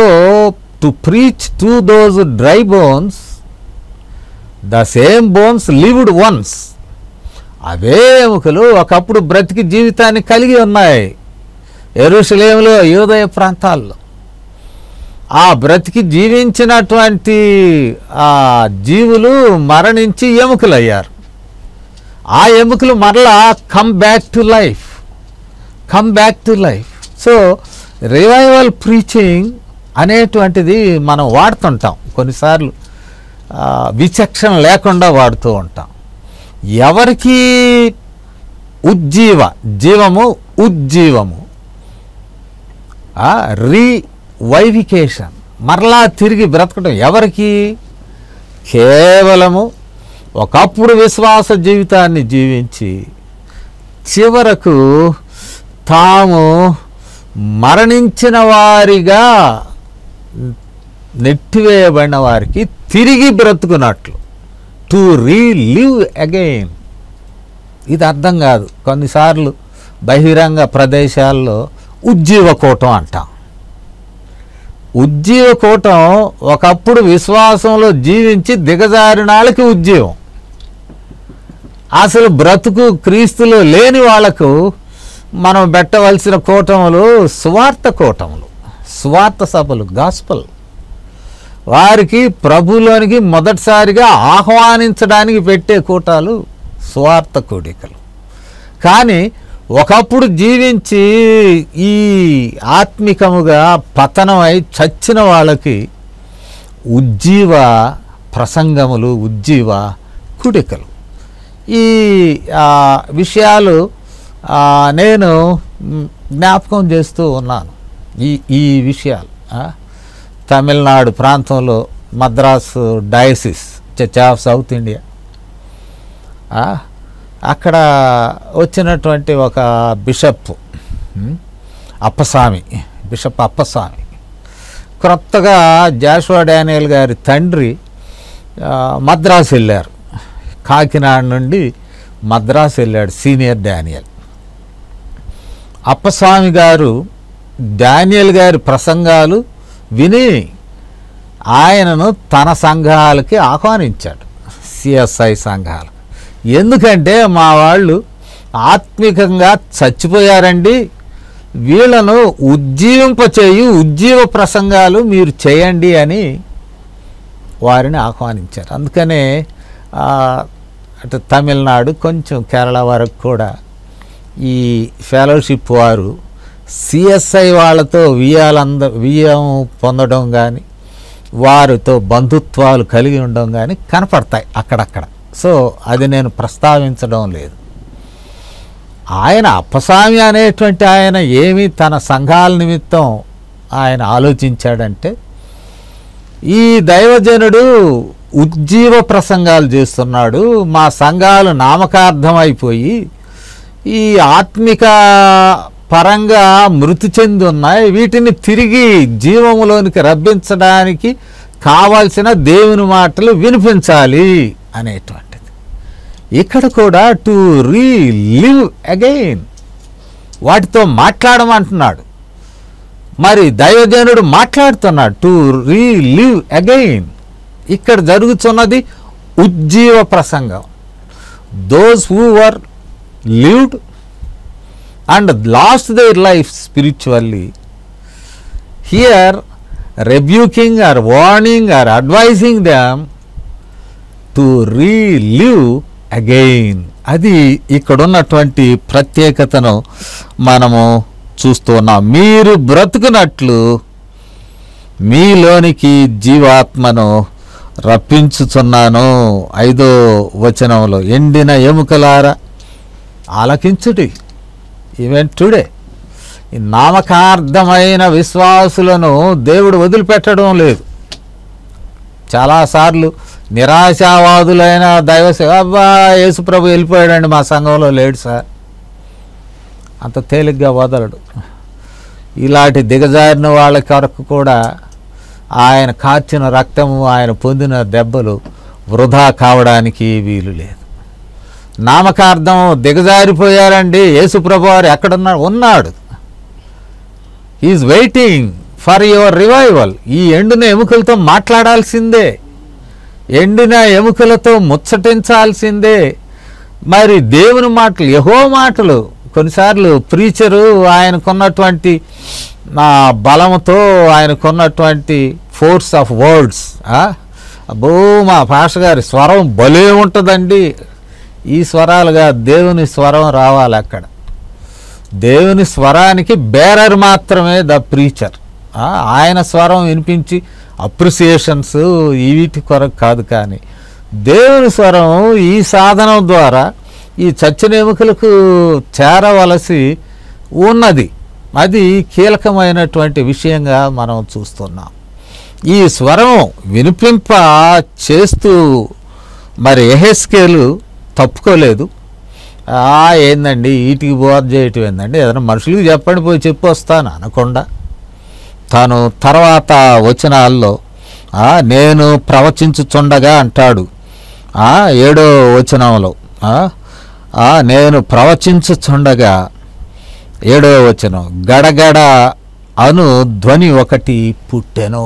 to preach to those dry bones, the same bones lived once. అవే ఎముకలు ఒకప్పుడు బ్రతికి జీవితాన్ని కలిగి ఉన్నాయి యెరూషలేములో, యూదయ ప్రాంతాల్లో. ఆ బ్రతికి జీవించినటువంటి జీవులు మరణించి ఎముకలు అయ్యారు. ఆ ఎముకలు మరలా come back to life. So revival preaching అనేటువంటిది మనం వాడుతుంటాం, కొన్నిసార్లు విచక్షణ లేకుండా వాడుతూ ఉంటాం. ఎవరికి జీవము ఉజ్జీవము, రీవైవికేషన్, మరలా తిరిగి బ్రతకడం ఎవరికి? కేవలము ఒకప్పుడు విశ్వాస జీవితాన్ని జీవించి చివరకు తాము మరణించిన వారిగా నెట్టివేయబడిన వారికి తిరిగి బ్రతుకున్నట్లు, టు రీలివ్ అగైన్. ఇది అర్థం కాదు. కొన్నిసార్లు బహిరంగ ప్రదేశాల్లో ఉజ్జీవకూటం అంటాం. ఉజ్జీవకూటం ఒకప్పుడు విశ్వాసంలో జీవించి దిగజారిన వాళ్ళకి ఉజ్జీవం. అసలు బ్రతుకు క్రీస్తులో లేని వాళ్లకు మనం పెట్టవలసిన కూటములు సువార్త కూటములు, సువార్త సభలు, గాస్పల్. వారికి ప్రభులోనికి మొదటిసారిగా ఆహ్వానించడానికి పెట్టే కూటాలు సువార్త కూడికలు. కానీ ఒకప్పుడు జీవించి ఈ ఆత్మికముగా పతనమై చచ్చిన వాళ్ళకి ఉజ్జీవ ప్రసంగములు, ఉజ్జీవ కూడికలు. ఈ విషయాలు నేను జ్ఞాపకం చేస్తూ ఉన్నాను. ఈ విషయాలు తమిళనాడు ప్రాంతంలో Madras diocese Church of South India, అక్కడ వచ్చినటువంటి ఒక బిషప్ బిషప్ అప్పస్వామి క్రొత్తగా జాషువా డానియల్ గారి తండ్రి మద్రాసు వెళ్ళారు. కాకినాడ నుండి మద్రాసు వెళ్ళాడు సీనియర్ డానియల్. అప్పస్వామి గారు డానియల్ గారి ప్రసంగాలు విని ఆయనను తన సంఘాలకి ఆహ్వానించాడు, సిఎస్ఐ సంఘాలు. ఎందుకంటే మా వాళ్ళు ఆత్మికంగా చచ్చిపోయారండి, వీళ్ళను ఉజ్జీవ ప్రసంగాలు మీరు చేయండి అని వారిని ఆహ్వానించారు. అందుకనే అటు తమిళనాడు కొంచెం కేరళ వరకు కూడా ఈ ఫెలోషిప్ వారు సిఎస్ఐ వాళ్ళతో వియ్యం పొందడం కానీ వారితో బంధుత్వాలు కలిగి ఉండడం కానీ కనపడతాయి అక్కడక్కడ. సో అది నేను ప్రస్తావించడం లేదు. ఆయన అప్పస్వామి అనేటువంటి ఆయన ఏమి తన సంఘాల నిమిత్తం ఆయన ఆలోచించాడంటే, ఈ దైవజనుడు ఉజ్జీవ ప్రసంగాలు చేస్తున్నాడు, మా సంఘాలు నామకార్థం అయిపోయి ఈ ఆత్మిక పరంగా మృతి చెంది ఉన్నాయి, వీటిని తిరిగి జీవములోనికి రప్పించడానికి కావాల్సిన దేవుని మాటలు వినిపించాలి అనేటువంటిది. ఇక్కడ కూడా టు రీలివ్ అగైన్, వాటితో మాట్లాడమంటున్నాడు. మరి దైవజనుడు మాట్లాడుతున్నాడు టు రీలివ్ అగైన్. ఇక్కడ జరుగుతున్నది ఉజ్జీవ ప్రసంగం. Those who were lived and lost their life spiritually, here rebuking or warning or advising them to relive again. అది ఇక్కడున్నటువంటి ప్రత్యేకతను మనము చూస్తున్నాం. మీరు బ్రతుకున్నట్లు మీలోనికి జీవాత్మను రప్పించుచున్నాను. 5వ వచనంలో, ఎండిన ఎముకలారా ఆలకించుడి. ఈవెన్ టుడే ఈ నామకార్థమైన విశ్వాసులను దేవుడు వదిలిపెట్టడం లేదు. చాలాసార్లు నిరాశావాదులైన అబ్బా యేసుప్రభు వెళ్ళిపోయాడండి, మా సంఘంలో లేడు సార్, అంత తేలిగ్గా వదలడు. ఇలాంటి దిగజారిన వాళ్ళ కొరకు కూడా ఆయన కార్చిన రక్తము, ఆయన పొందిన దెబ్బలు వృధా కావడానికి వీలు లేదు. నామకార్థం దిగజారిపోయారండి, యేసుప్రభు వారు ఉన్నాడు. Is waiting for your revival. ఈ ఎండిన ఎముకలతో మాట్లాడాల్సిందే, ఎండిన ఎముకలతో ముచ్చటించాల్సిందే. మరి దేవుని మాటలు, యెహోవా మాటలు, కొన్నిసార్లు ప్రీచరు ఆయనకున్నటువంటి బలముతో, ఆయనకున్నటువంటి ఫోర్స్ ఆఫ్ వర్డ్స్, అబ్బో మా పాస్టర్ గారి స్వరం భలే ఉంటుందండి, ఈ స్వరాలుగా దేవుని స్వరం రావాలి. అక్కడ దేవుని స్వరానికి బేరర్ మాత్రమే ద ప్రీచర్. ఆయన స్వరం వినిపించి అప్రిసియేషన్స్ వీటి కొరకు కాదు, కానీ దేవుని స్వరం ఈ సాధనం ద్వారా ఈ చచ్చిన ఎముకలకు చేరవలసి ఉన్నది. అది కీలకమైనటువంటి విషయంగా మనం చూస్తున్నాం. ఈ స్వరం వినిపింప చేస్తూ మరి యెహెజ్కేలు తప్పుకోలేదు. ఏందండి వీటికి బోధ చేయటం ఏందండి, ఏదైనా మనుషులకి చెప్పండి, పోయి చెప్పి వస్తాను అనకుండా తాను తర్వాత వచనాల్లో నేను ప్రవచించుచుండగా అంటాడు. 7వ వచనంలో నేను ప్రవచించుచుండగా 7వ వచనం, గడగడ అను ధ్వని ఒకటి పుట్టెను.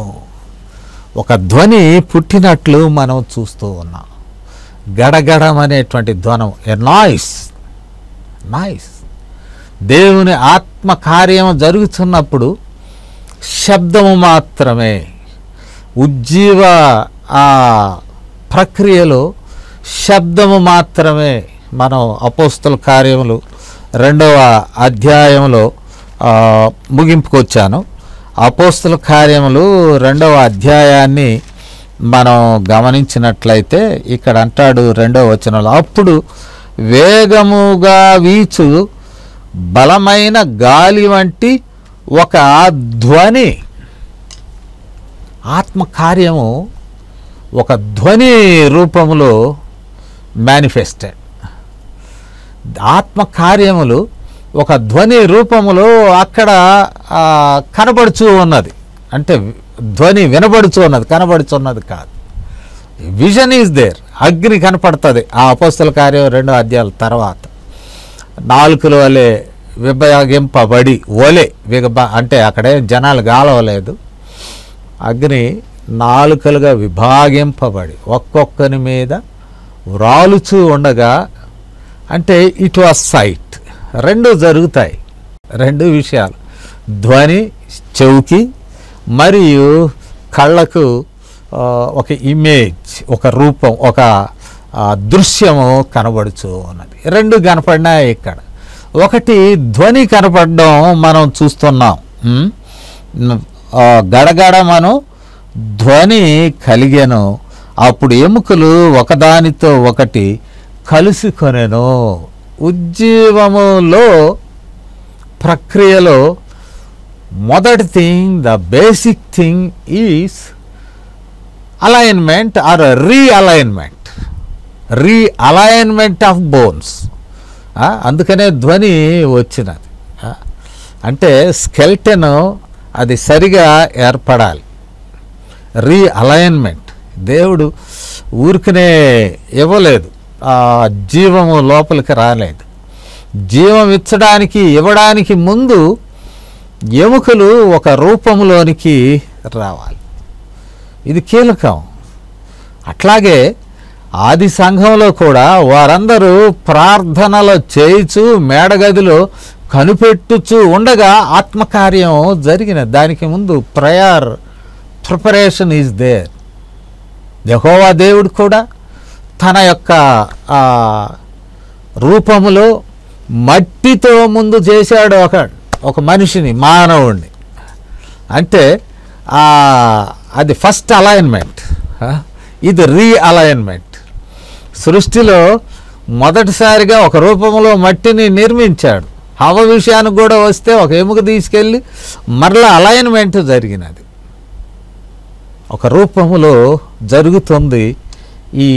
ఒక ధ్వని పుట్టినట్లు మనం చూస్తూ ఉన్నాం. గడగడం అనేటువంటి ధ్వనం, ఏ నాయిస్. దేవుని ఆత్మ కార్యం జరుగుతున్నప్పుడు శబ్దము మాత్రమే. ఉజ్జీవ ప్రక్రియలో శబ్దము మాత్రమే. మనం అపోస్తల కార్యములు 2వ అధ్యాయంలో ముగింపుకొచ్చాను. అపోస్తల కార్యములు 2వ అధ్యాయాన్ని మనం గమనించినట్లయితే ఇక్కడ అంటాడు 2వ వచనంలో, అప్పుడు వేగముగా వీచు బలమైన గాలి వంటి ఒక ధ్వని, ఆత్మకార్యము ఒక ధ్వని రూపములో మేనిఫెస్టెడ్. ఆత్మకార్యములు ఒక ధ్వని రూపములో అక్కడ కనబడుచూ ఉన్నది. అంటే ధ్వని వినబడుచూ ఉన్నది, కనబడుచున్నది కాదు. Vision is there. అగ్ని కనపడుతుంది ఆ అపోస్తల కార్యం 2వ అధ్యాయం తర్వాత. నాలుకల వలె విభాగింపబడి అంటే అక్కడే జనాలు గాలవలేదు. అగ్ని నాలుకలుగా విభాగింపబడి ఒక్కొక్కని మీద వ్రాలుచూ ఉండగా, అంటే ఇట్ వాజ్ సైట్. రెండు జరుగుతాయి, రెండు విషయాలు. ధ్వని చెవుకి మరియు కళ్ళకు ఒక ఇమేజ్, ఒక రూపం, ఒక దృశ్యము కనబడుచూ ఉన్నది. రెండు కనపడినాయి ఇక్కడ. ఒకటి ధ్వని కనపడడం మనం చూస్తున్నాం. గడగడమను ధ్వని కలిగెను, అప్పుడు ఎముకలు ఒకదానితో ఒకటి కలుసుకొనెను. ఉజ్జీవములో ప్రక్రియలో మొదటి thing, the basic thing is alignment or realignment of bones. అందుకనే ధ్వని వచ్చినది. అంటే స్కెల్టన్ అది సరిగా ఏర్పడాలి. రీఅలైన్మెంట్ దేవుడు ఊరికనే ఇవ్వలేదు, జీవము లోపలికి రాలేదు. జీవం ఇవ్వడానికి ముందు ఎముకలు ఒక రూపంలోనికి రావాలి. ఇది కీలకం. అట్లాగే ఆది సంఘంలో కూడా వారందరూ ప్రార్థనలు చేయుచు మేడగదిలో కనిపెట్టుచు ఉండగా ఆత్మకార్యం జరిగినది. దానికి ముందు ప్రిపరేషన్ ఈజ్ దేర్. యెహోవా దేవుడు కూడా తన యొక్క రూపములో మట్టితో ముందు చేశాడు ఒక మనిషిని, మానవుణ్ణి. అంటే అది ఫస్ట్ అలైన్మెంట్, ఇది రీఅలైన్మెంట్. సృష్టిలో మొదటిసారిగా ఒక రూపంలో మట్టిని నిర్మించాడు. హవ్వ విషయానికి కూడా వస్తే ఒక ఎముక తీసుకెళ్ళి మరలా అలైన్మెంట్ జరిగినది. ఒక రూపములో జరుగుతుంది ఈ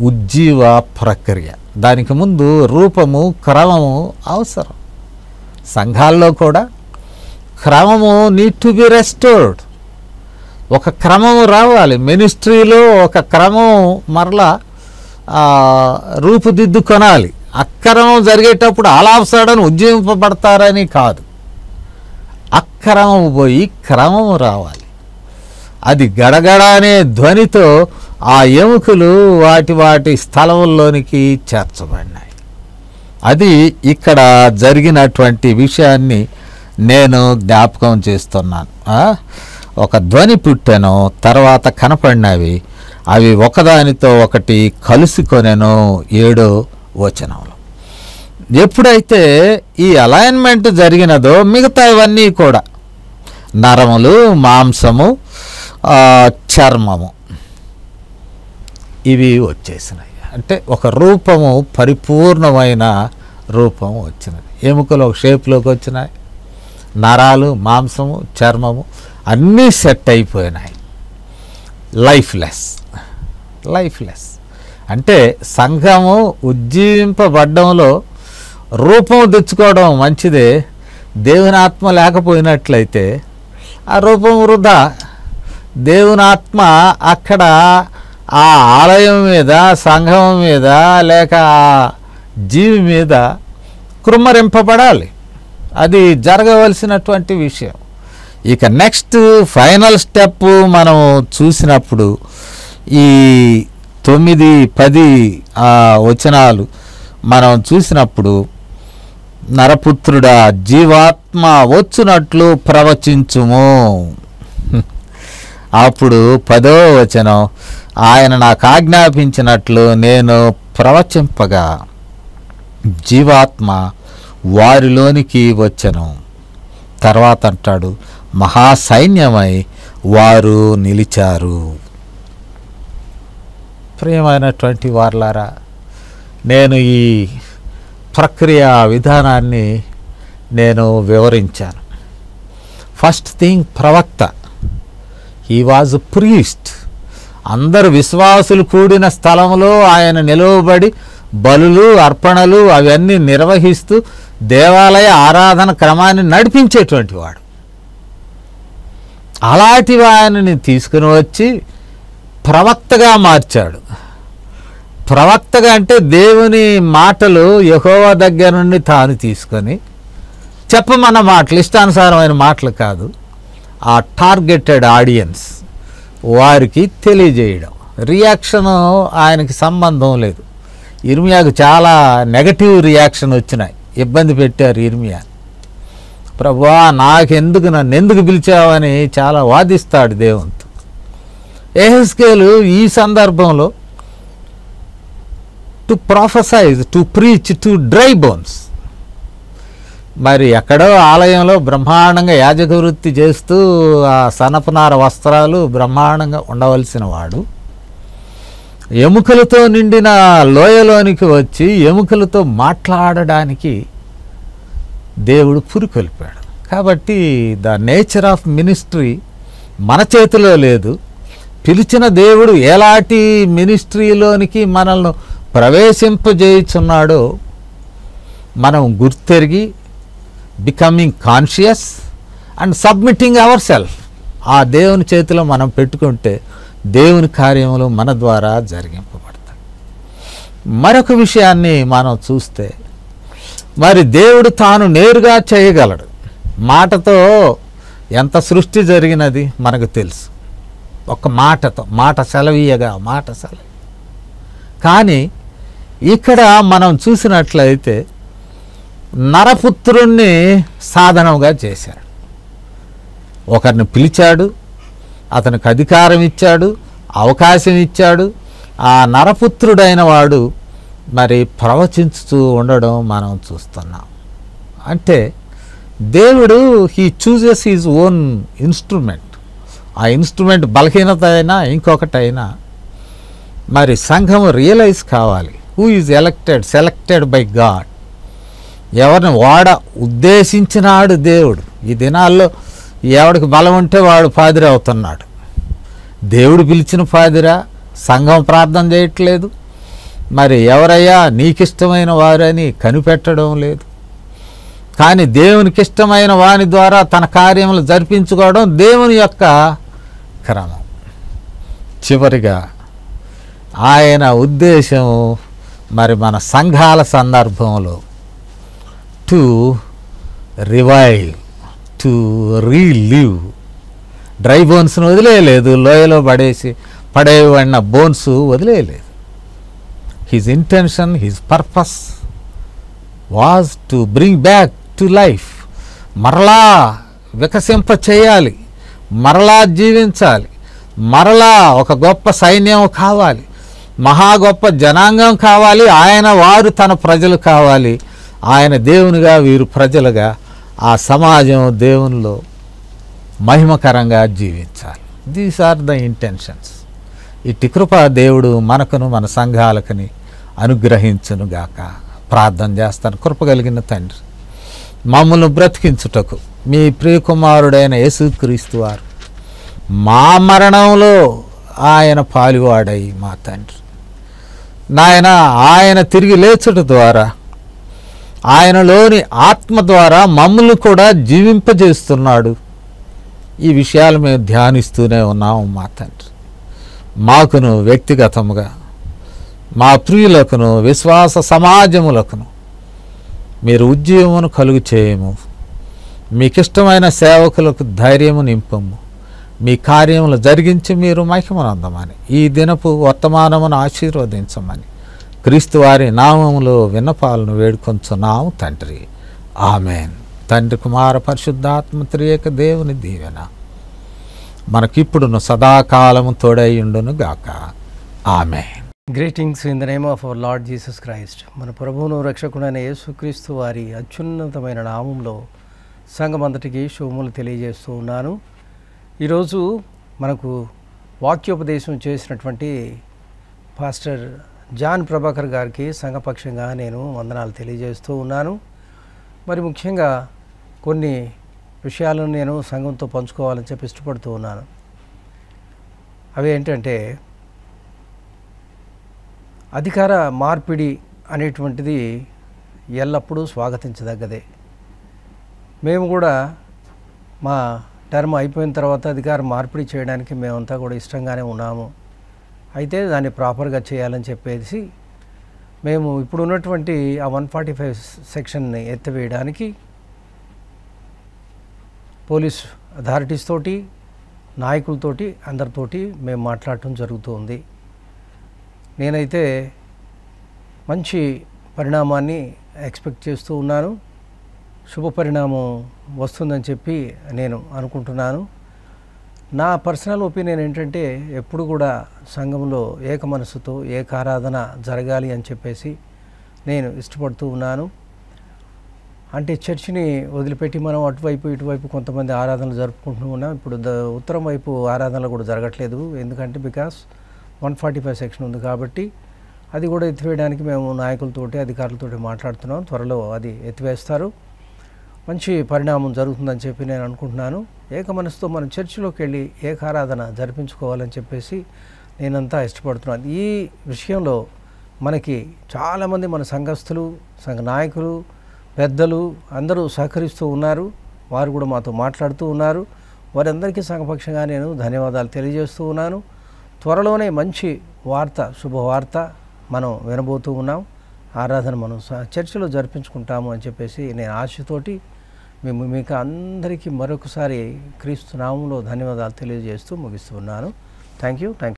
ఉజ్జీవ ప్రక్రియ. దానికి ముందు రూపము, క్రమము అవసరం. సంఘాల్లో కూడా క్రమము నీడ్ టు బి రెస్టోర్డ్. ఒక క్రమము రావాలి. మినిస్ట్రీలో ఒక క్రమం మరలా రూపుదిద్దుకొనాలి. అక్రమం జరిగేటప్పుడు ఆల్ ఆఫ్ సడన్ ఉజ్జీవింపబడతారని కాదు, అక్రమము పోయి క్రమము రావాలి. అది గడగడ అనే ధ్వనితో ఆ ఎముకలు వాటి స్థలంలోనికి చేర్చబడినాయి. అది ఇక్కడ జరిగినటువంటి విషయాన్ని నేను జ్ఞాపకం చేస్తున్నాను. ఒక ధ్వని పుట్టెను, తర్వాత కనపడినవి, అవి ఒకదానితో ఒకటి కలుసుకొనెను. 7వ వచనంలో ఎప్పుడైతే ఈ అలైన్మెంట్ జరిగినదో మిగతా ఇవన్నీ కూడా నరములు, మాంసము, చర్మము ఇవి వచ్చేసినాయి. అంటే ఒక రూపము, పరిపూర్ణమైన రూపం వచ్చినది. ఎముకలు ఒక షేప్లోకి వచ్చినాయి. నరాలు, మాంసము, చర్మము అన్నీ సెట్ అయిపోయినాయి. లైఫ్లెస్. అంటే సంఘము ఉజ్జీవింపబడ్డంలో రూపం తెచ్చుకోవడం మంచిదే. దేవుని ఆత్మ లేకపోయినట్లయితే ఆ రూపం వృధా. దేవుని ఆత్మ అక్కడ ఆ ఆలయం మీద, సంఘం మీద, లేక జీవి మీద కృమ్మరింపబడాలి. అది జరగవలసినటువంటి విషయం. ఇక నెక్స్ట్ ఫైనల్ స్టెప్ మనం చూసినప్పుడు ఈ 9, 10 వచనాలు మనం చూసినప్పుడు, నరపుత్రుడా జీవాత్మ వచ్చునట్లు ప్రవచించుము. అప్పుడు 10వ వచనం, ఆయన నాకు ఆజ్ఞాపించినట్లు నేను ప్రవచింపగా జీవాత్మ వారిలోనికి వచ్చెను. తర్వాత అంటాడు, మహాసైన్యమై వారు నిలిచారు. ప్రియమైనటువంటి వారలారా, నేను ఈ ప్రక్రియ విధానాన్ని నేను వివరించాను. ఫస్ట్ థింగ్ ప్రవక్త. He was priest. అందరు విశ్వాసులు కూడిన స్థలంలో ఆయన నిలవబడి బలులు అర్పణలు అవన్నీ నిర్వహిస్తూ దేవాలయ ఆరాధన క్రమాన్ని నడిపించేటువంటి వాడు. అలాంటి ఆయనని తీసుకుని వచ్చి ప్రవక్తగా మార్చాడు. ప్రవక్తగా అంటే దేవుని మాటలు యెహోవా దగ్గర నుండి తాను తీసుకొని చెప్పమన్న మాటలు, ఇష్టానుసారమైన మాటలు కాదు, ఆ టార్గెటెడ్ ఆడియన్స్ వారికి తెలియజేయడం. రియాక్షన్ ఆయనకి సంబంధం లేదు. ఇర్మియాకు చాలా నెగటివ్ రియాక్షన్ వచ్చినాయి, ఇబ్బంది పెట్టారు ఇర్మియా. ప్రభువా నాకెందుకు, నన్ను ఎందుకు పిలిచావని చాలా వాదిస్తాడు దేవునితో. యెహెజ్కేలు ఈ సందర్భంలో to prophesize, to preach to dry bones. మరి ఎక్కడో ఆలయంలో బ్రహ్మాండంగా యాజక వృత్తి చేస్తూ ఆ సనపనార వస్త్రాలు బ్రహ్మాండంగా ఉండవలసిన వాడు ఎముకలతో నిండిన లోయలోనికి వచ్చి ఎముకలతో మాట్లాడడానికి దేవుడు పురికొల్పాడు. కాబట్టి ద నేచర్ ఆఫ్ మినిస్ట్రీ మన చేతిలో లేదు. పిలిచిన దేవుడు ఎలాంటి మినిస్ట్రీలోనికి మనల్ని ప్రవేశింపజేయుచున్నాడో మనం గుర్తెరిగి becoming conscious and submitting our self ఆ దేవుని చేతిలో మనం పెట్టుకుంటే దేవుని కార్యములు మన ద్వారా జరిగింపబడతాయి. మరొక విషయాన్ని మనం చూస్తే, మరి దేవుడు తాను నేరుగా చేయగలడు. మాటతో ఎంత సృష్టి జరిగినది మనకు తెలుసు. ఒక మాటతో, మాట సెలవీయగా మాట సెలవు. కానీ ఇక్కడ మనం చూసినట్లయితే నరపుత్రుణ్ణి సాధనంగా చేశాడు. ఒకరిని పిలిచాడు, అతనికి అధికారం ఇచ్చాడు, అవకాశం ఇచ్చాడు. ఆ నరపుత్రుడైన వాడు మరి ప్రవచించుతూ ఉండడం మనం చూస్తున్నాం. అంటే దేవుడు he chooses his own instrument. ఆ ఇన్స్ట్రుమెంట్ బలహీనత అయినా ఇంకొకటైనా మరి సంఘం రియలైజ్ కావాలి. Who is selected by God. ఎవరిని వాడ ఉద్దేశించినాడు దేవుడు. ఈ దినాల్లో ఎవడికి బలం ఉంటే వాడు పాదిరి అవుతున్నాడు. దేవుడు పిలిచిన పాదిరా సంఘం ప్రార్థన చేయట్లేదు. మరి ఎవరయ్యా నీకిష్టమైన వారని కనిపెట్టడం లేదు. కానీ దేవునికి ఇష్టమైన వాని ద్వారా తన కార్యములు జరిపించుకోవడం దేవుని యొక్క క్రమం. చివరిగా ఆయన ఉద్దేశం మరి మన సంఘాల సందర్భంలో to revive, to relive. Dry బోన్స్ను వదిలేయలేదు, లోయలో పడేయబడిన బోన్స్ వదిలేయలేదు. His intention, his purpose was to bring back to life. మరలా వికసింప చేయాలి, మరలా జీవించాలి, మరలా ఒక గొప్ప సైన్యం కావాలి, మహా గొప్ప జనాంగం కావాలి. ఆయన వారు తన ప్రజలు కావాలి. ఆయన దేవునిగా వీరు ప్రజలుగా ఆ సమాజం దేవునిలో మహిమకరంగా జీవించాలి. These are the intentions. ఇట్టి కృప దేవుడు మనకును మన సంఘాలకని అనుగ్రహించునుగాక. ప్రార్థన చేస్తాను. కృప కలిగిన తండ్రి, మమ్మల్ని బ్రతికించుటకు మీ ప్రియకుమారుడైన యేసుక్రీస్తు వారు మా మరణంలో ఆయన పాలువాడై మా తండ్రి నాయన, ఆయన తిరిగి లేచుట ద్వారా ఆయనలోని ఆత్మ ద్వారా మమ్మల్ని కూడా జీవింపజేస్తున్నాడు. ఈ విషయాలు మేము ధ్యానిస్తూనే ఉన్నాము మా తండ్రి. మాకును వ్యక్తిగతముగా, మా ప్రియులకును విశ్వాస సమాజములకును మీరు ఉద్యమమును కలుగు చేయము. మీకిష్టమైన సేవకులకు ధైర్యము నింపము. మీ కార్యములు జరిగించి మీరు మహిమనందమని, ఈ దినపు వర్తమానమును ఆశీర్వదించమని క్రీస్తు వారి నామములో విన్నపాలను వేడుకొంచున్నాము తండ్రి. ఆమెన్. తండ్రి, కుమార, పరిశుద్ధాత్మ త్రియేక దేవుని దీవెన మనకిప్పుడును సదాకాలము తోడైయుండును గాక. Amen. Greetings in the name of our Lord Jesus Christ. మన ప్రభువును రక్షకుడైన యేసుక్రీస్తు వారి అత్యున్నతమైన నామంలో సంఘమంతటికి శుభములు తెలియజేస్తూ ఉన్నాను. ఈరోజు మనకు వాక్యోపదేశం చేసినటువంటి పాస్టర్ జాన్ ప్రభాకర్ గారికి సంఘపక్షంగా నేను వందనాలు తెలియజేస్తూ ఉన్నాను. మరి ముఖ్యంగా కొన్ని విషయాలను నేను సంఘంతో పంచుకోవాలని చెప్పి ఇష్టపడుతూ ఉన్నాను. అవి ఏంటంటే, అధికార మార్పిడి అనేటువంటిది ఎల్లప్పుడూ స్వాగతించదగ్గదే. మేము కూడా మా టర్మ్ అయిపోయిన తర్వాత అధికార మార్పిడి చేయడానికి మేమంతా కూడా ఇష్టంగానే ఉన్నాము. అయితే దాన్ని ప్రాపర్గా చేయాలని చెప్పేసి మేము ఇప్పుడు ఉన్నటువంటి ఆ 145 సెక్షన్ని ఎత్తివేయడానికి పోలీస్ అథారిటీస్ తోటి, నాయకులతోటి, అందరితోటి మేము మాట్లాడటం జరుగుతుంది. నేనైతే మంచి పరిణామాన్ని ఎక్స్పెక్ట్ చేస్తూ ఉన్నాను. శుభ పరిణామం వస్తుందని చెప్పి నేను అనుకుంటున్నాను. నా పర్సనల్ ఒపీనియన్ ఏంటంటే, ఎప్పుడు కూడా సంఘంలో ఏక మనసుతో ఏకారాధన జరగాలి అని చెప్పేసి నేను ఇష్టపడుతూ ఉన్నాను. అంటే చర్చిని వదిలిపెట్టి మనం అటువైపు ఇటువైపు కొంతమంది ఆరాధనలు జరుపుకుంటూ ఉన్నాం. ఇప్పుడు ఉత్తరం వైపు ఆరాధనలు కూడా జరగట్లేదు. ఎందుకంటే బికాస్ 145 సెక్షన్ ఉంది కాబట్టి అది కూడా ఎత్తివేయడానికి మేము నాయకులతోటి, అధికారులతోటి మాట్లాడుతున్నాం. త్వరలో అది ఎత్తివేస్తారు. మంచి పరిణామం జరుగుతుందని చెప్పి నేను అనుకుంటున్నాను. ఏక మనసుతో మనం చర్చిలోకి వెళ్ళి ఏకారాధన జరిపించుకోవాలని చెప్పేసి నేనంతా ఇష్టపడుతున్నాను. ఈ విషయంలో మనకి చాలామంది మన సంఘస్థులు, సంఘ నాయకులు, పెద్దలు అందరూ సహకరిస్తూ ఉన్నారు. వారు కూడా మాతో మాట్లాడుతూ ఉన్నారు. వారందరికీ సంఘపక్షంగా నేను ధన్యవాదాలు తెలియజేస్తూ ఉన్నాను. త్వరలోనే మంచి వార్త, శుభవార్త మనం వినబోతూ ఉన్నాం. ఆరాధన మనం చర్చిలో జరిపించుకుంటాము అని చెప్పేసి నేను ఆశతోటి మీకు అందరికీ మరొకసారి క్రీస్తు నామములో ధన్యవాదాలు తెలియజేస్తూ ముగిస్తున్నాను. Thank you.